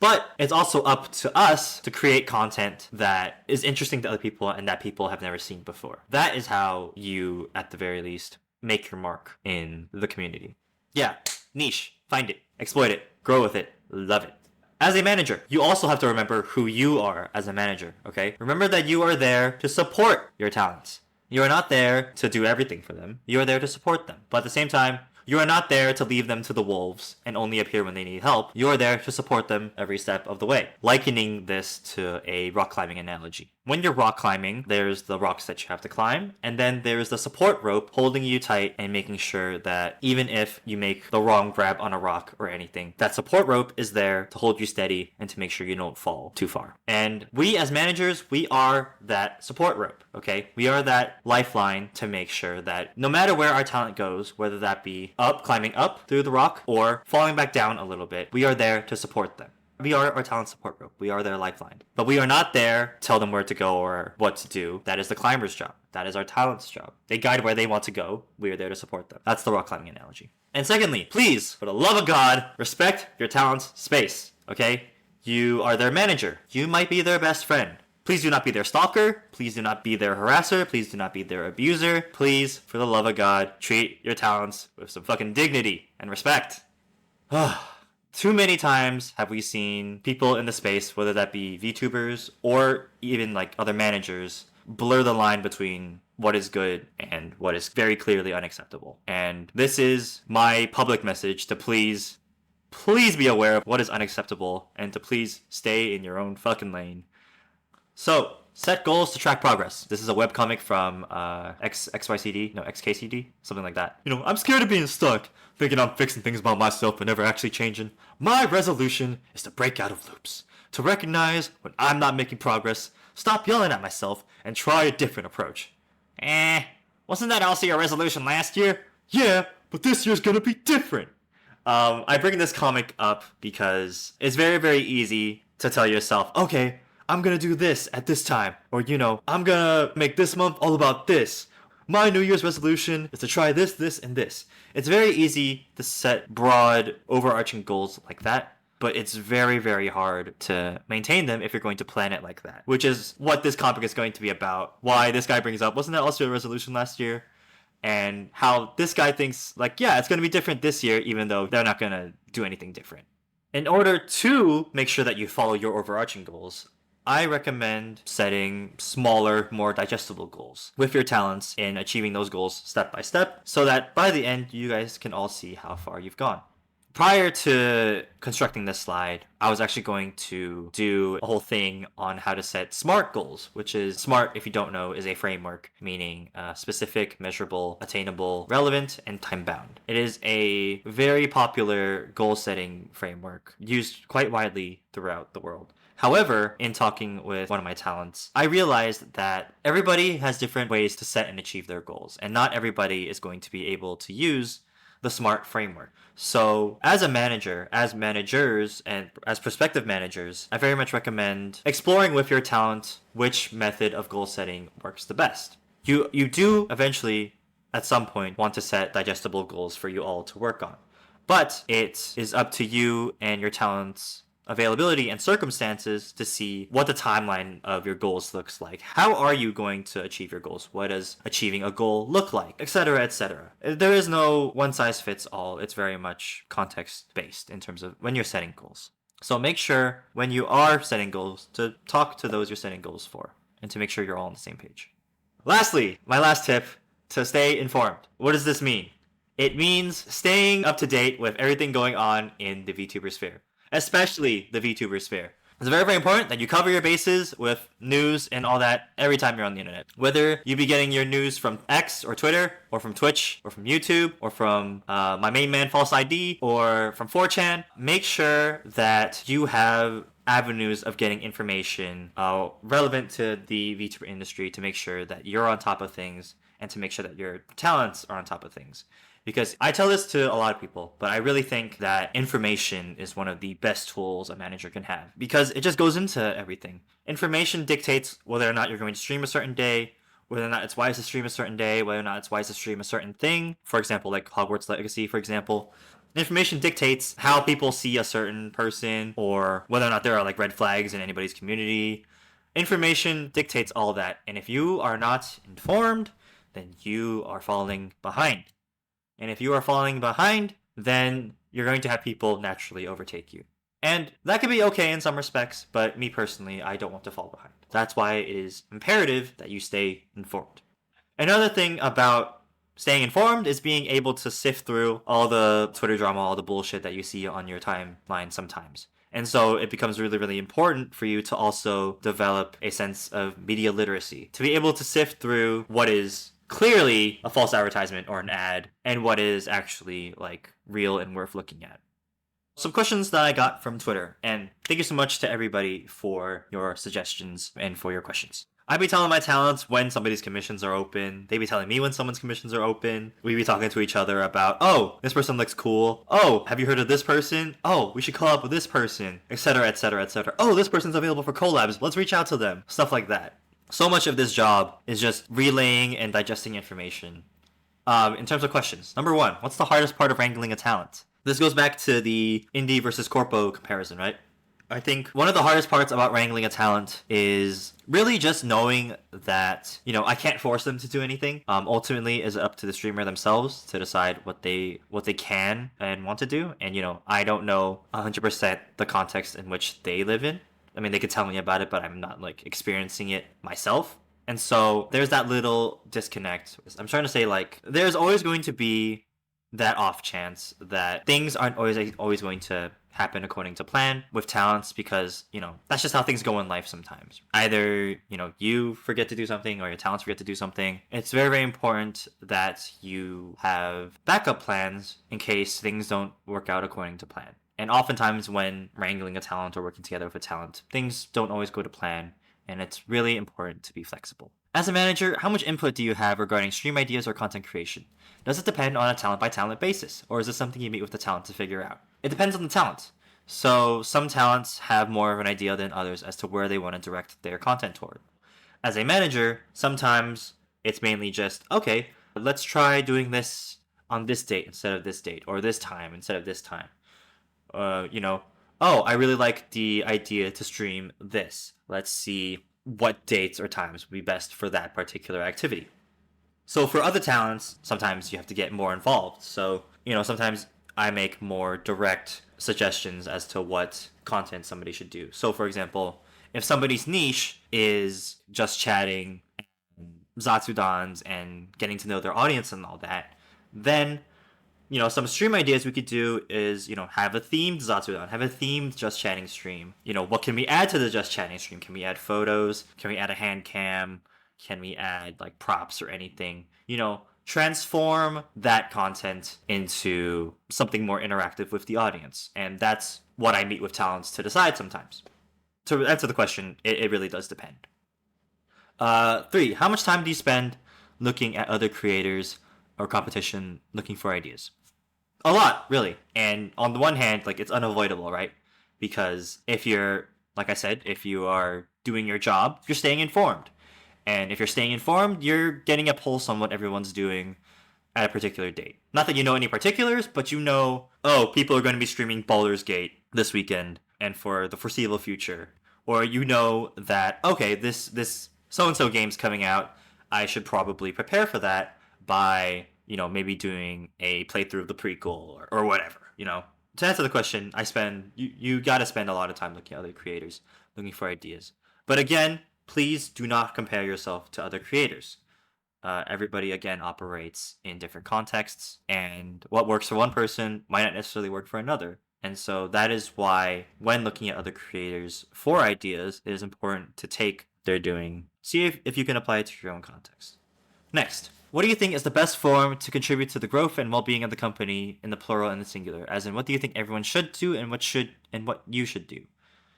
But it's also up to us to create content that is interesting to other people and that people have never seen before. That is how you, at the very least, make your mark in the community. Yeah, niche. Find it. Exploit it. Grow with it. Love it. As a manager, you also have to remember who you are as a manager, okay? Remember that you are there to support your talents. You are not there to do everything for them. You are there to support them. But at the same time, you are not there to leave them to the wolves and only appear when they need help. You are there to support them every step of the way. Likening this to a rock climbing analogy. When you're rock climbing, there's the rocks that you have to climb, and then there's the support rope holding you tight and making sure that even if you make the wrong grab on a rock or anything, that support rope is there to hold you steady and to make sure you don't fall too far. And we as managers, we are that support rope, okay? We are that lifeline to make sure that no matter where our talent goes, whether that be up, climbing up through the rock, or falling back down a little bit, we are there to support them. We are our talent support rope. We are their lifeline. But we are not there to tell them where to go or what to do. That is the climber's job. That is our talent's job. They guide where they want to go. We are there to support them. That's the rock climbing analogy. And secondly, please, for the love of God, respect your talent's space, okay? You are their manager. You might be their best friend. Please do not be their stalker. Please do not be their harasser. Please do not be their abuser. Please, for the love of God, treat your talents with some fucking dignity and respect. Too many times have we seen people in the space, whether that be VTubers or even other managers, blur the line between what is good and what is very clearly unacceptable. And this is my public message to please be aware of what is unacceptable and to please stay in your own fucking lane. So, set goals to track progress. This is a webcomic from XKCD, something like that. I'm scared of being stuck, thinking I'm fixing things about myself but never actually changing. My resolution is to break out of loops, to recognize when I'm not making progress, stop yelling at myself, and try a different approach. Wasn't that also your resolution last year? Yeah, but this year's gonna be different. I bring this comic up because it's very, very easy to tell yourself, okay, I'm gonna do this at this time, or I'm gonna make this month all about this. My New Year's resolution is to try this, this, and this. It's very easy to set broad, overarching goals like that, but it's very, very hard to maintain them if you're going to plan it like that, which is what this comic is going to be about. Why this guy brings up, wasn't that also a resolution last year? and how this guy thinks like, yeah, it's going to be different this year, even though they're not going to do anything different. In order to make sure that you follow your overarching goals, I recommend setting smaller, more digestible goals with your talents in achieving those goals step by step so that by the end, you guys can all see how far you've gone. Prior to constructing this slide, I was actually going to do a whole thing on how to set SMART goals, which is SMART, if you don't know, is a framework meaning specific, measurable, attainable, relevant, and time-bound. It is a very popular goal-setting framework used quite widely throughout the world. However, in talking with one of my talents, I realized that everybody has different ways to set and achieve their goals, and not everybody is going to be able to use the SMART framework. So as a manager, as managers, and as prospective managers, I very much recommend exploring with your talent which method of goal setting works the best. You do eventually, at some point, want to set digestible goals for you all to work on. But it is up to you and your talent's availability and circumstances to see what the timeline of your goals looks like. How are you going to achieve your goals? What does achieving a goal look like? Etc., etc. There is no one size fits all. It's very much context based in terms of when you're setting goals. So make sure when you are setting goals to talk to those you're setting goals for and to make sure you're all on the same page. Lastly, my last tip, to stay informed. What does this mean? It means staying up to date with everything going on in the VTuber sphere, especially the VTuber sphere. It's very, very important that you cover your bases with news and all that every time you're on the internet. Whether you be getting your news from X or Twitter, or from Twitch, or from YouTube, or from my main man False ID, or from 4chan, make sure that you have avenues of getting information relevant to the VTuber industry to make sure that you're on top of things and to make sure that your talents are on top of things. Because I tell this to a lot of people, but I really think that information is one of the best tools a manager can have because it just goes into everything. Information dictates whether or not you're going to stream a certain day, whether or not it's wise to stream a certain day, whether or not it's wise to stream a certain thing. For example, like Hogwarts Legacy, for example. Information dictates how people see a certain person or whether or not there are like red flags in anybody's community. Information dictates all that. And if you are not informed, then you are falling behind. And if you are falling behind, then you're going to have people naturally overtake you. And that could be okay in some respects, but me personally, I don't want to fall behind. That's why it is imperative that you stay informed. Another thing about staying informed is being able to sift through all the Twitter drama, all the bullshit that you see on your timeline sometimes. And so it becomes really, really important for you to also develop a sense of media literacy, to be able to sift through what is clearly a false advertisement or an ad and what is actually like real and worth looking at. Some questions that I got from Twitter, and thank you so much to everybody for your suggestions and for your questions. I be telling my talents when somebody's commissions are open. They be telling me when someone's commissions are open. We be talking to each other about, oh, this person looks cool. Oh, have you heard of this person? Oh, we should collab with this person, etc., etc., etc. Oh, this person's available for collabs. Let's reach out to them. Stuff like that. So much of this job is just relaying and digesting information. In terms of questions, number one, what's the hardest part of wrangling a talent? This goes back to the indie versus corpo comparison, right? I think one of the hardest parts about wrangling a talent is really just knowing that, I can't force them to do anything. Ultimately, it's up to the streamer themselves to decide what they can and want to do. And, I don't know 100% the context in which they live in. I mean, they could tell me about it, but I'm not like experiencing it myself. And so there's that little disconnect. I'm trying to say like there's always going to be that off chance that things aren't always going to happen according to plan with talents because, that's just how things go in life sometimes. Either, you forget to do something or your talents forget to do something. It's very, very important that you have backup plans in case things don't work out according to plan. And oftentimes when wrangling a talent or working together with a talent, things don't always go to plan, and it's really important to be flexible. As a manager, how much input do you have regarding stream ideas or content creation? Does it depend on a talent-by-talent basis, or is it something you meet with the talent to figure out? It depends on the talent. So some talents have more of an idea than others as to where they want to direct their content toward. As a manager, sometimes it's mainly just, okay, let's try doing this on this date instead of this date, or this time instead of this time. Oh, I really like the idea to stream this. Let's see what dates or times would be best for that particular activity. So for other talents, sometimes you have to get more involved. So, sometimes I make more direct suggestions as to what content somebody should do. So for example, if somebody's niche is just chatting, zatsudans, and getting to know their audience and all that, then some stream ideas we could do is, have a themed Zatsudan, have a themed Just Chatting stream. What can we add to the Just Chatting stream? Can we add photos? Can we add a hand cam? Can we add like props or anything? Transform that content into something more interactive with the audience. And that's what I meet with talents to decide sometimes. To answer the question, it really does depend. 3, how much time do you spend looking at other creators or competition looking for ideas? A lot, really. And on the one hand, like, it's unavoidable, right? Because if you're, like I said, if you are doing your job, you're staying informed. And if you're staying informed, you're getting a pulse on what everyone's doing at a particular date. Not that you know any particulars, but oh, people are going to be streaming Baldur's Gate this weekend and for the foreseeable future. Or that, okay, this so-and-so game's coming out, I should probably prepare for that by, maybe doing a playthrough of the prequel or whatever, To answer the question, you gotta spend a lot of time looking at other creators, looking for ideas. But again, please do not compare yourself to other creators. Everybody, again, operates in different contexts, and what works for one person might not necessarily work for another. And so that is why, when looking at other creators for ideas, it is important to take what they're doing, see if you can apply it to your own context. Next, what do you think is the best form to contribute to the growth and well-being of the company in the plural and the singular? As in, what do you think everyone should do and what you should do?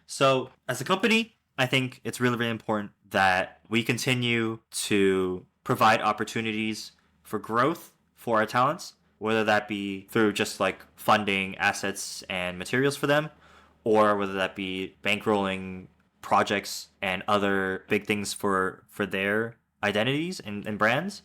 So, as a company, I think it's really, really important that we continue to provide opportunities for growth for our talents, whether that be through just like funding assets and materials for them, or whether that be bankrolling projects and other big things for their identities and brands.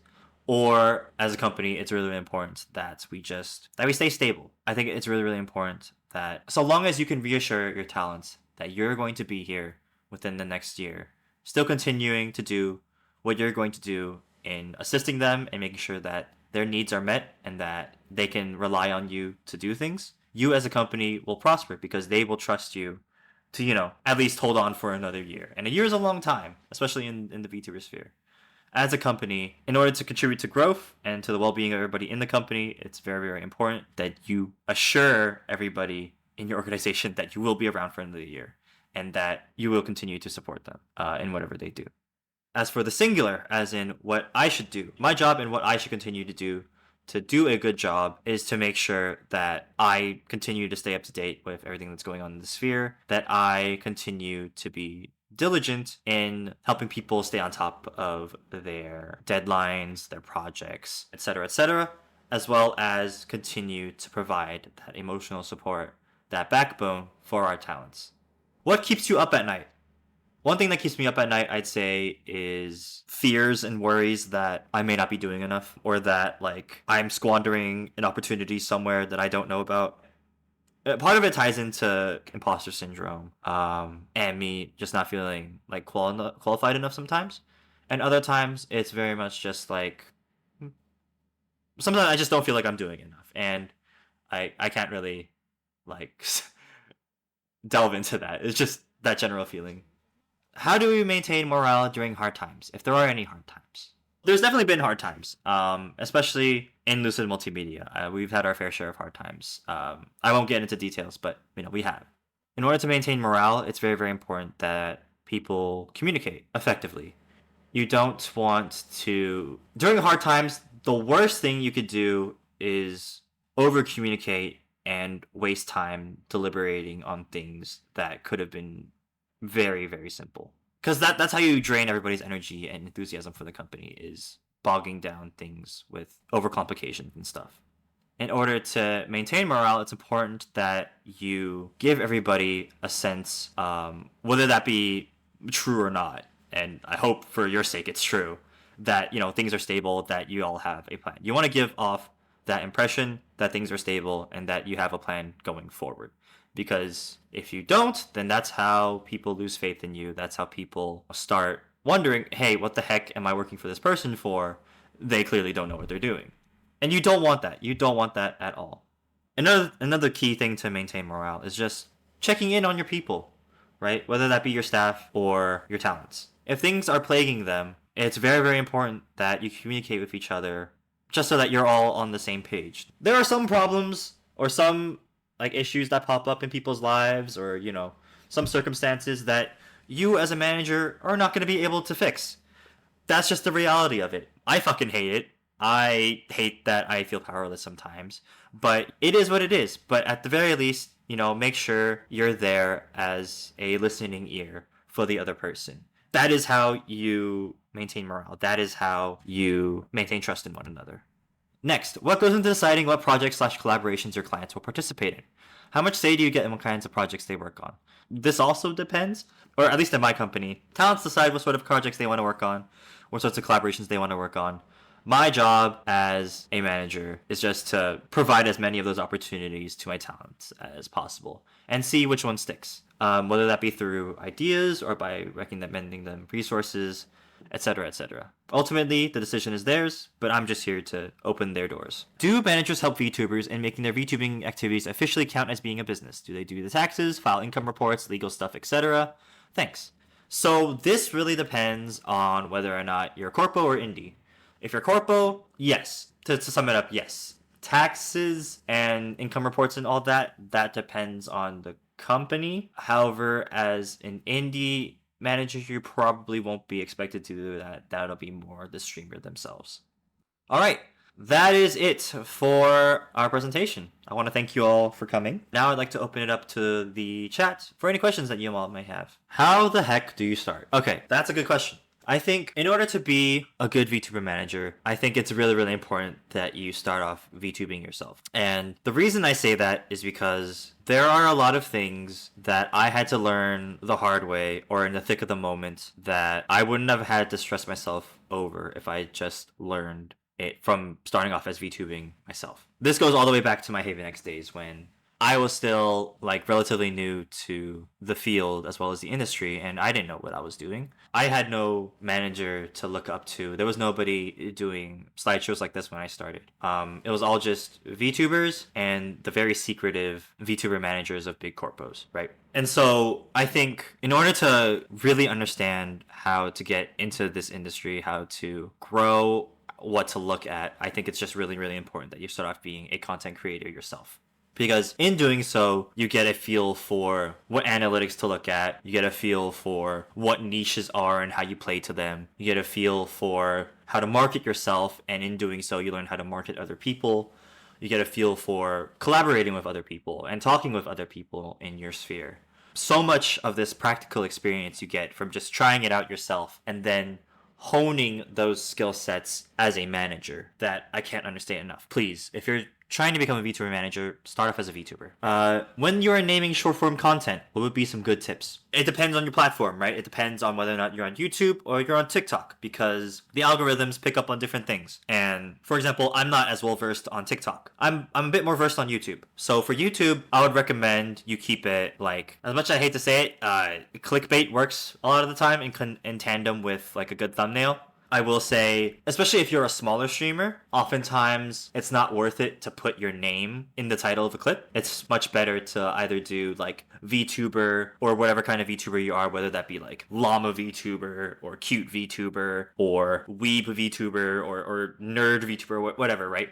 Or as a company, it's really, really important that we stay stable. I think it's really, really important that so long as you can reassure your talents that you're going to be here within the next year, still continuing to do what you're going to do in assisting them and making sure that their needs are met and that they can rely on you to do things, you as a company will prosper because they will trust you to, at least hold on for another year. And a year is a long time, especially in the VTuber sphere. As a company, in order to contribute to growth and to the well-being of everybody in the company, it's very, very important that you assure everybody in your organization that you will be around for another year and that you will continue to support them in whatever they do. As for the singular, as in what I should do, my job and what I should continue to do a good job is to make sure that I continue to stay up to date with everything that's going on in the sphere, that I continue to be diligent in helping people stay on top of their deadlines, their projects, etc., as well as continue to provide that emotional support, that backbone for our talents. What keeps you up at night? One thing that keeps me up at night, I'd say, is fears and worries that I may not be doing enough or that, like, I'm squandering an opportunity somewhere that I don't know about. Part of it ties into imposter syndrome and me just not feeling like qualified enough sometimes. And other times, it's very much just like, sometimes I just don't feel like I'm doing enough. And I can't really, like, delve into that. It's just that general feeling. How do we maintain morale during hard times, if there are any hard times? There's definitely been hard times, especially in Lucid Multimedia. We've had our fair share of hard times. I won't get into details, but we have. In order to maintain morale, it's very, very important that people communicate effectively. You don't want to... During hard times, the worst thing you could do is over-communicate and waste time deliberating on things that could have been very, very simple. Because that's how you drain everybody's energy and enthusiasm for the company, is bogging down things with overcomplications and stuff. In order to maintain morale, it's important that you give everybody a sense, whether that be true or not, and I hope for your sake it's true, that things are stable, that you all have a plan. You want to give off that impression that things are stable and that you have a plan going forward. Because if you don't, then that's how people lose faith in you. That's how people start wondering, hey, what the heck am I working for this person for? they clearly don't know what they're doing. And you don't want that. You don't want that at all. Another key thing to maintain morale is just checking in on your people, right? Whether that be your staff or your talents. If things are plaguing them, it's very, very important that you communicate with each other just so that you're all on the same page. There are some problems or some like issues that pop up in people's lives, or some circumstances that you as a manager are not going to be able to fix. That's just the reality of it. I fucking hate it. I hate that I feel powerless sometimes, but it is what it is. But at the very least, make sure you're there as a listening ear for the other person. That is how you maintain morale. That is how you maintain trust in one another. Next, what goes into deciding what projects/collaborations your clients will participate in? How much say do you get in what kinds of projects they work on? This also depends, or at least in my company, talents decide what sort of projects they want to work on, what sorts of collaborations they want to work on. My job as a manager is just to provide as many of those opportunities to my talents as possible and see which one sticks, whether that be through ideas or by recommending them resources, etc., etc. Ultimately, the decision is theirs, but I'm just here to open their doors. Do managers help VTubers in making their VTubing activities officially count as being a business? Do they do the taxes, file income reports, legal stuff, etc.? Thanks. So this really depends on whether or not you're Corpo or indie. If you're Corpo, yes. To sum it up, yes. Taxes and income reports and all that depends on the company. However, as an indie manager, you probably won't be expected to do that. That'll be more the streamer themselves. All right. That is it for our presentation. I want to thank you all for coming. Now I'd like to open it up to the chat for any questions that you all may have. How the heck do you start? Okay, that's a good question. I think in order to be a good VTuber manager, I think it's really, really important that you start off VTubing yourself. And the reason I say that is because there are a lot of things that I had to learn the hard way or in the thick of the moment that I wouldn't have had to stress myself over if I just learned it from starting off as VTubing myself. This goes all the way back to my Haven X days when I was still like relatively new to the field as well as the industry, and I didn't know what I was doing. I had no manager to look up to. There was nobody doing slideshows like this when I started. It was all just VTubers and the very secretive VTuber managers of big corpos, right? And so I think in order to really understand how to get into this industry, how to grow, what to look at, I think it's just really, really important that you start off being a content creator yourself. Because in doing so, you get a feel for what analytics to look at. You get a feel for what niches are and how you play to them. You get a feel for how to market yourself. And in doing so, you learn how to market other people. You get a feel for collaborating with other people and talking with other people in your sphere. So much of this practical experience you get from just trying it out yourself and then honing those skill sets as a manager that I can't understand enough. Please, if you're trying to become a VTuber manager, start off as a VTuber. When you're naming short form content, what would be some good tips? It depends on your platform, right? It depends on whether or not you're on YouTube or you're on TikTok, because the algorithms pick up on different things. And for example, I'm not as well versed on TikTok. I'm a bit more versed on YouTube. So for YouTube, I would recommend you keep it like, as much as I hate to say it, clickbait works a lot of the time in tandem with like a good thumbnail. I will say, especially if you're a smaller streamer, oftentimes it's not worth it to put your name in the title of a clip. It's much better to either do like VTuber or whatever kind of VTuber you are, whether that be like llama VTuber or cute VTuber or weeb VTuber or nerd VTuber, whatever, right?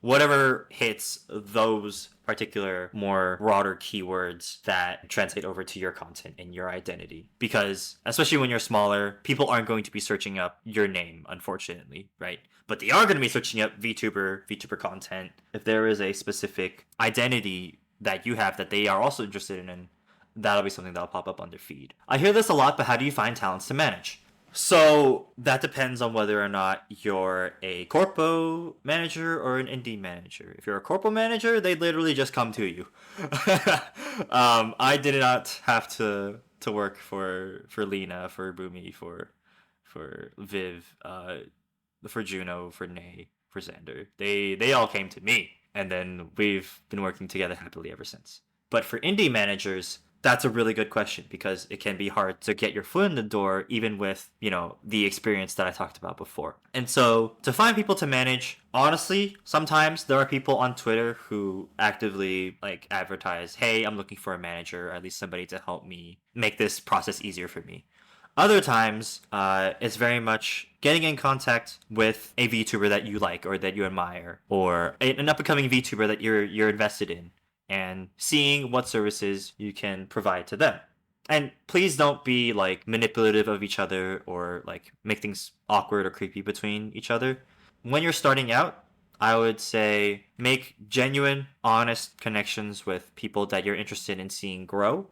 Whatever hits those particular more broader keywords that translate over to your content and your identity. Because especially when you're smaller, people aren't going to be searching up your name, unfortunately, right? But they are going to be searching up VTuber content. If there is a specific identity that you have that they are also interested in, that'll be something that'll pop up on their feed. I hear this a lot, but how do you find talents to manage? So that depends on whether or not you're a Corpo manager or an indie manager. If you're a Corpo manager, they literally just come to you. I did not have to work for Lena, for Boomy, for Viv, for Juno, for Nay, for Xander. They all came to me, and then we've been working together happily ever since. But for indie managers, That's a really good question because it can be hard to get your foot in the door even with, the experience that I talked about before. And so to find people to manage, honestly, sometimes there are people on Twitter who actively like advertise, "Hey, I'm looking for a manager, or at least somebody to help me make this process easier for me." Other times, it's very much getting in contact with a VTuber that you like or that you admire, or an up and coming VTuber that you're invested in, and seeing what services you can provide to them. And please don't be like manipulative of each other or like make things awkward or creepy between each other. When you're starting out, I would say make genuine, honest connections with people that you're interested in seeing grow.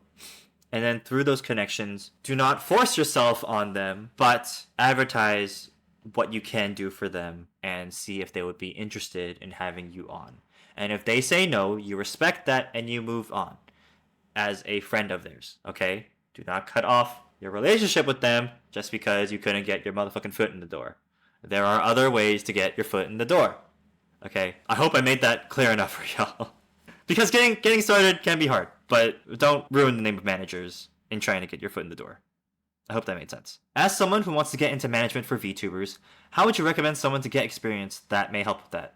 And then through those connections, do not force yourself on them, but advertise what you can do for them and see if they would be interested in having you on. And if they say no, you respect that and you move on as a friend of theirs, okay? Do not cut off your relationship with them just because you couldn't get your motherfucking foot in the door. There are other ways to get your foot in the door, okay? I hope I made that clear enough for y'all. Because getting started can be hard, but don't ruin the name of managers in trying to get your foot in the door. I hope that made sense. As someone who wants to get into management for VTubers, how would you recommend someone to get experience that may help with that?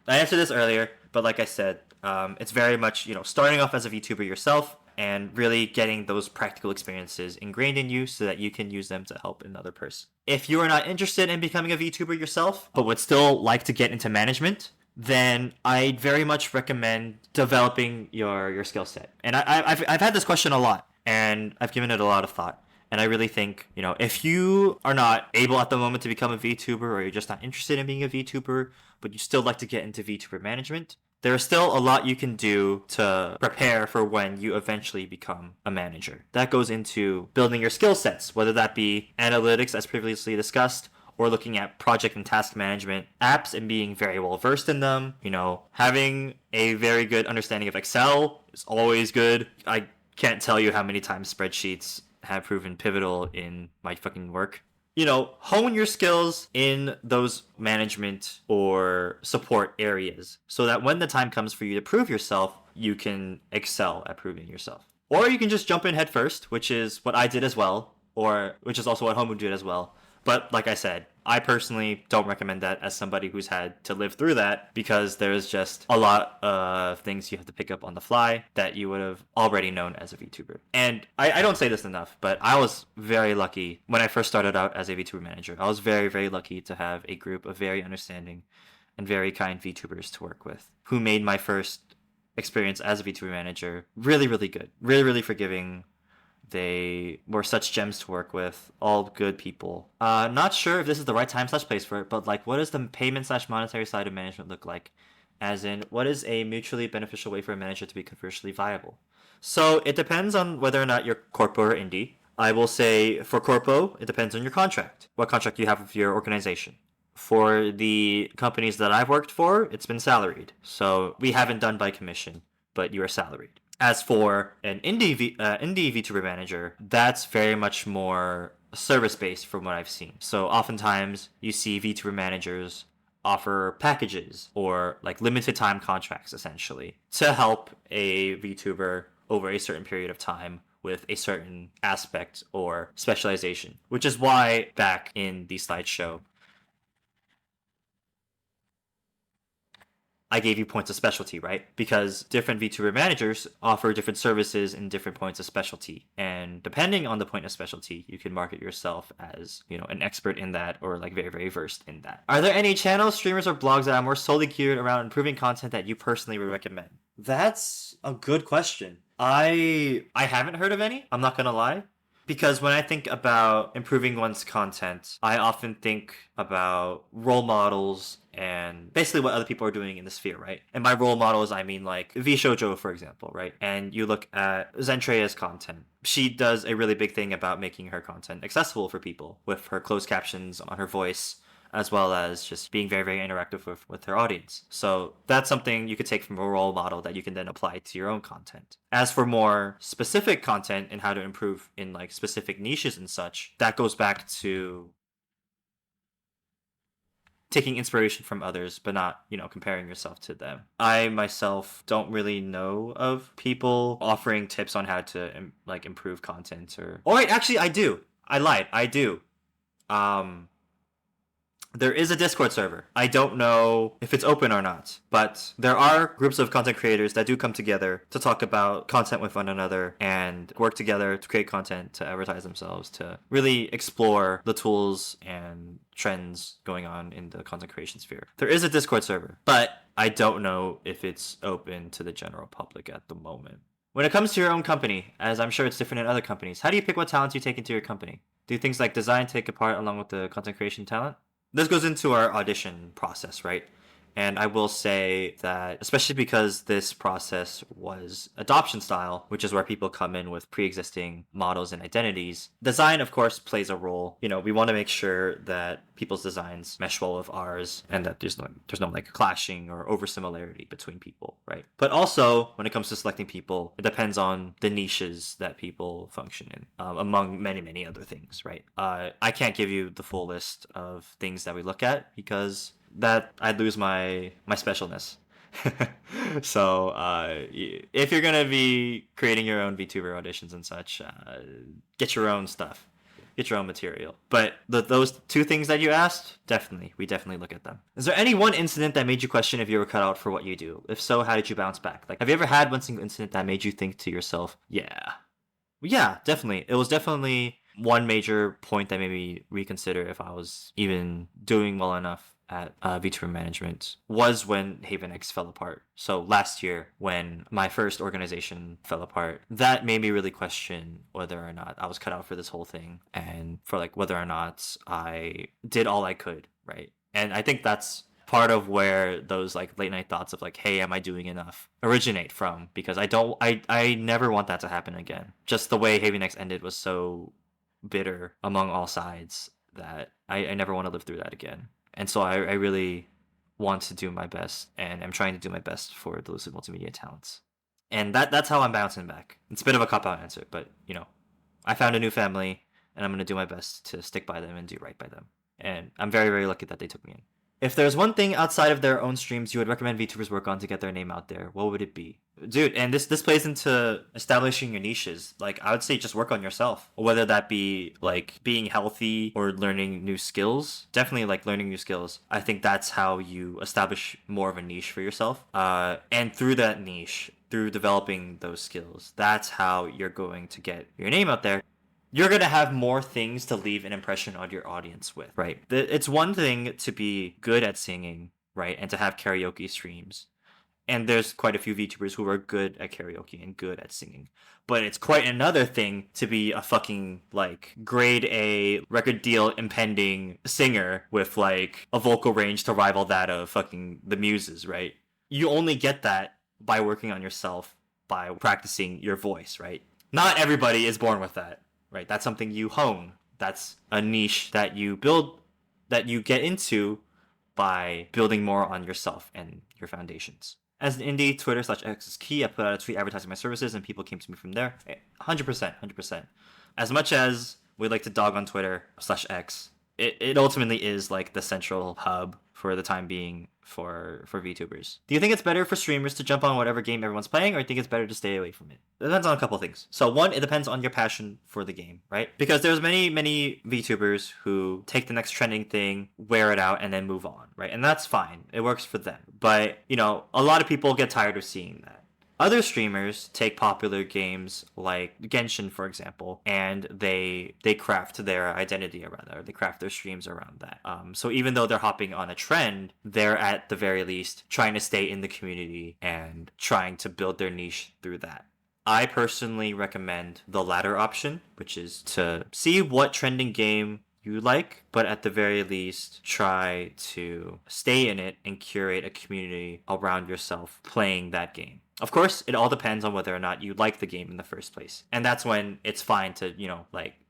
I answered this earlier, but like I said, it's very much, starting off as a VTuber yourself and really getting those practical experiences ingrained in you so that you can use them to help another person. If you are not interested in becoming a VTuber yourself, but would still like to get into management, then I'd very much recommend developing your skill set. And I've had this question a lot, and I've given it a lot of thought. And I really think, if you are not able at the moment to become a VTuber, or you're just not interested in being a VTuber, but you still like to get into VTuber management, there is still a lot you can do to prepare for when you eventually become a manager. That goes into building your skill sets, whether that be analytics, as previously discussed, or looking at project and task management apps and being very well versed in them. Having a very good understanding of Excel is always good. I can't tell you how many times spreadsheets have proven pivotal in my fucking work. Hone your skills in those management or support areas so that when the time comes for you to prove yourself, you can excel at proving yourself. Or you can just jump in head first, which is what I did as well, or which is also what Homu did as well. But like I said, I personally don't recommend that as somebody who's had to live through that, because there's just a lot of things you have to pick up on the fly that you would have already known as a VTuber. And I don't say this enough, but I was very lucky when I first started out as a VTuber manager. I was very, very lucky to have a group of very understanding and very kind VTubers to work with who made my first experience as a VTuber manager really, really good. Really, really forgiving. They were such gems to work with, all good people. Not sure if this is the right time / place for it, but like, what does the payment / monetary side of management look like? As in, what is a mutually beneficial way for a manager to be commercially viable? So it depends on whether or not you're corpo or indie. I will say for corpo, it depends on your contract, what contract you have with your organization. For the companies that I've worked for, it's been salaried. So we haven't done by commission, but you are salaried. As for an indie VTuber manager, that's very much more service-based from what I've seen. So oftentimes you see VTuber managers offer packages or like limited time contracts essentially to help a VTuber over a certain period of time with a certain aspect or specialization, which is why back in the slideshow I gave you points of specialty, right? Because different VTuber managers offer different services in different points of specialty. And depending on the point of specialty, you can market yourself as, an expert in that or like very, very versed in that. Are there any channels, streamers, or blogs that are more solely geared around improving content that you personally would recommend? That's a good question. I haven't heard of any, I'm not gonna lie. Because when I think about improving one's content, I often think about role models and basically what other people are doing in the sphere, right? And by role models, I mean like V Shoujo, for example, right? And you look at Zentrea's content. She does a really big thing about making her content accessible for people with her closed captions on her voice, as well as just being very, very interactive with her audience. So that's something you could take from a role model that you can then apply to your own content. As for more specific content and how to improve in like specific niches and such, that goes back to taking inspiration from others, but not, comparing yourself to them. I myself don't really know of people offering tips on how to improve content or wait, actually I do. I lied. I do. Um, there is a Discord server. I don't know if it's open or not, but there are groups of content creators that do come together to talk about content with one another and work together to create content, to advertise themselves, to really explore the tools and trends going on in the content creation sphere. There is a Discord server, but I don't know if it's open to the general public at the moment. When it comes to your own company, as I'm sure it's different in other companies, how do you pick what talents you take into your company? Do things like design take a part along with the content creation talent? This goes into our audition process, right? And I will say that, especially because this process was adoption style, which is where people come in with pre-existing models and identities, design, of course, plays a role. We want to make sure that people's designs mesh well with ours and that there's no clashing or over similarity between people, right? But also, when it comes to selecting people, it depends on the niches that people function in, among many, many other things, right? I can't give you the full list of things that we look at because that I'd lose my specialness. So if you're gonna be creating your own VTuber auditions and such, get your own stuff, get your own material. But those two things that you asked, we definitely look at them. Is there any one incident that made you question if you were cut out for what you do? If so, how did you bounce back? Have you ever had one single incident that made you think to yourself, yeah, definitely. It was definitely one major point that made me reconsider if I was even doing well enough at VTuber Management was when Haven X fell apart. So last year, when my first organization fell apart, that made me really question whether or not I was cut out for this whole thing and for whether or not I did all I could, right? And I think that's part of where those late night thoughts of hey, am I doing enough originate from, because I never want that to happen again. Just the way Haven X ended was so bitter among all sides that I never want to live through that again. And so I really want to do my best, and I'm trying to do my best for the Lucid Multimedia talents. And that's how I'm bouncing back. It's a bit of a cop-out answer, but, I found a new family, and I'm going to do my best to stick by them and do right by them. And I'm very, very lucky that they took me in. If there's one thing outside of their own streams you would recommend VTubers work on to get their name out there, what would it be? Dude, and this plays into establishing your niches. I would say just work on yourself. Whether that be being healthy or learning new skills. Definitely learning new skills. I think that's how you establish more of a niche for yourself. And through that niche, through developing those skills, that's how you're going to get your name out there. You're going to have more things to leave an impression on your audience with, right? It's one thing to be good at singing, right? And to have karaoke streams. And there's quite a few VTubers who are good at karaoke and good at singing. But it's quite another thing to be a fucking, grade A record deal impending singer with, a vocal range to rival that of fucking the Muses, right? You only get that by working on yourself, by practicing your voice, right? Not everybody is born with that. Right, that's something you hone. That's a niche that you build, that you get into by building more on yourself and your foundations. As an indie, Twitter/X is key. I put out a tweet advertising my services, and people came to me from there. 100%. As much as we like to dog on Twitter/X, it ultimately is the central hub for the time being for VTubers. Do you think it's better for streamers to jump on whatever game everyone's playing, or do you think it's better to stay away from it? It depends on a couple of things. So one, it depends on your passion for the game, right? Because there's many VTubers who take the next trending thing, wear it out, and then move on, right? And that's fine. It works for them. But, a lot of people get tired of seeing that. Other streamers take popular games like Genshin, for example, and they craft their identity around that, or they craft their streams around that. So even though they're hopping on a trend, they're at the very least trying to stay in the community and trying to build their niche through that. I personally recommend the latter option, which is to see what trending game you like, but at the very least try to stay in it and curate a community around yourself playing that game. Of course, it all depends on whether or not you like the game in the first place. And that's when it's fine to,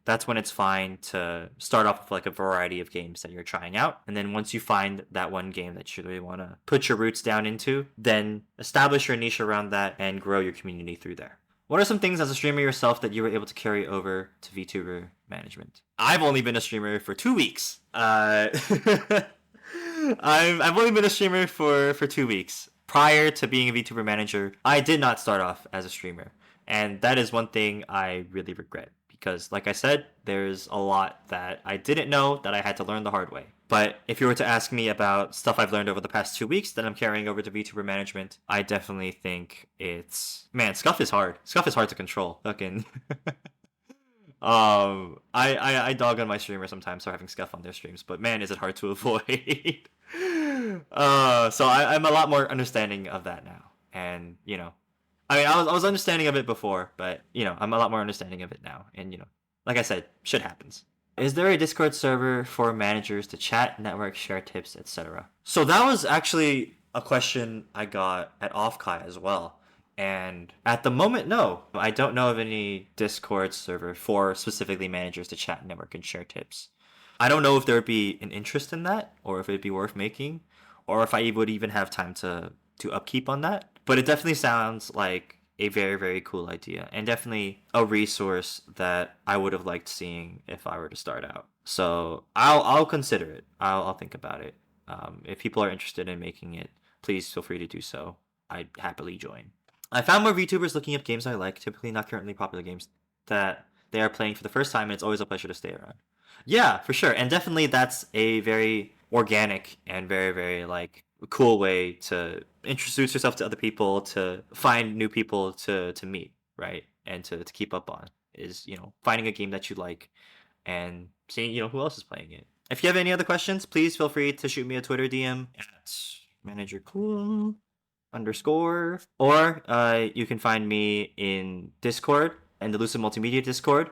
that's when it's fine to start off with a variety of games that you're trying out. And then once you find that one game that you really want to put your roots down into, then establish your niche around that and grow your community through there. What are some things as a streamer yourself that you were able to carry over to VTuber Management? I've only been a streamer for 2 weeks. I've only been a streamer for 2 weeks. Prior to being a VTuber manager, I did not start off as a streamer, and that is one thing I really regret because, like I said, there's a lot that I didn't know that I had to learn the hard way. But if you were to ask me about stuff I've learned over the past 2 weeks that I'm carrying over to VTuber management, I definitely think it's man, Scuff is hard. Scuff is hard to control. Fucking I dog on my streamer sometimes for having Scuff on their streams, but man, is it hard to avoid. So I'm a lot more understanding of that now, and I mean, I was understanding of it before, but I'm a lot more understanding of it now, and like I said, shit happens. Is there a Discord server for managers to chat, network, share tips, etc.? So that was actually a question I got at Offkai as well. And at the moment, no. I don't know of any Discord server for specifically managers to chat, network, and share tips. I don't know if there would be an interest in that, or if it'd be worth making, or if I would even have time to upkeep on that. But it definitely sounds like a very, very cool idea, and definitely a resource that I would have liked seeing if I were to start out. So I'll consider it. I'll think about it. If people are interested in making it, please feel free to do so. I'd happily join. I found more VTubers looking up games I like, typically not currently popular games, that they are playing for the first time, and it's always a pleasure to stay around. Yeah, for sure. And definitely that's a very organic and very, very like cool way to introduce yourself to other people, to find new people to meet, right? And to keep up on is, finding a game that you like and seeing, who else is playing it. If you have any other questions, please feel free to shoot me a Twitter DM at managercool underscore, or you can find me in Discord and the Lucid Multimedia Discord.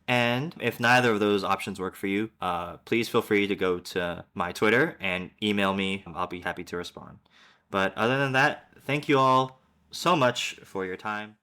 And if neither of those options work for you, please feel free to go to my Twitter and email me. I'll be happy to respond. But other than that, thank you all so much for your time.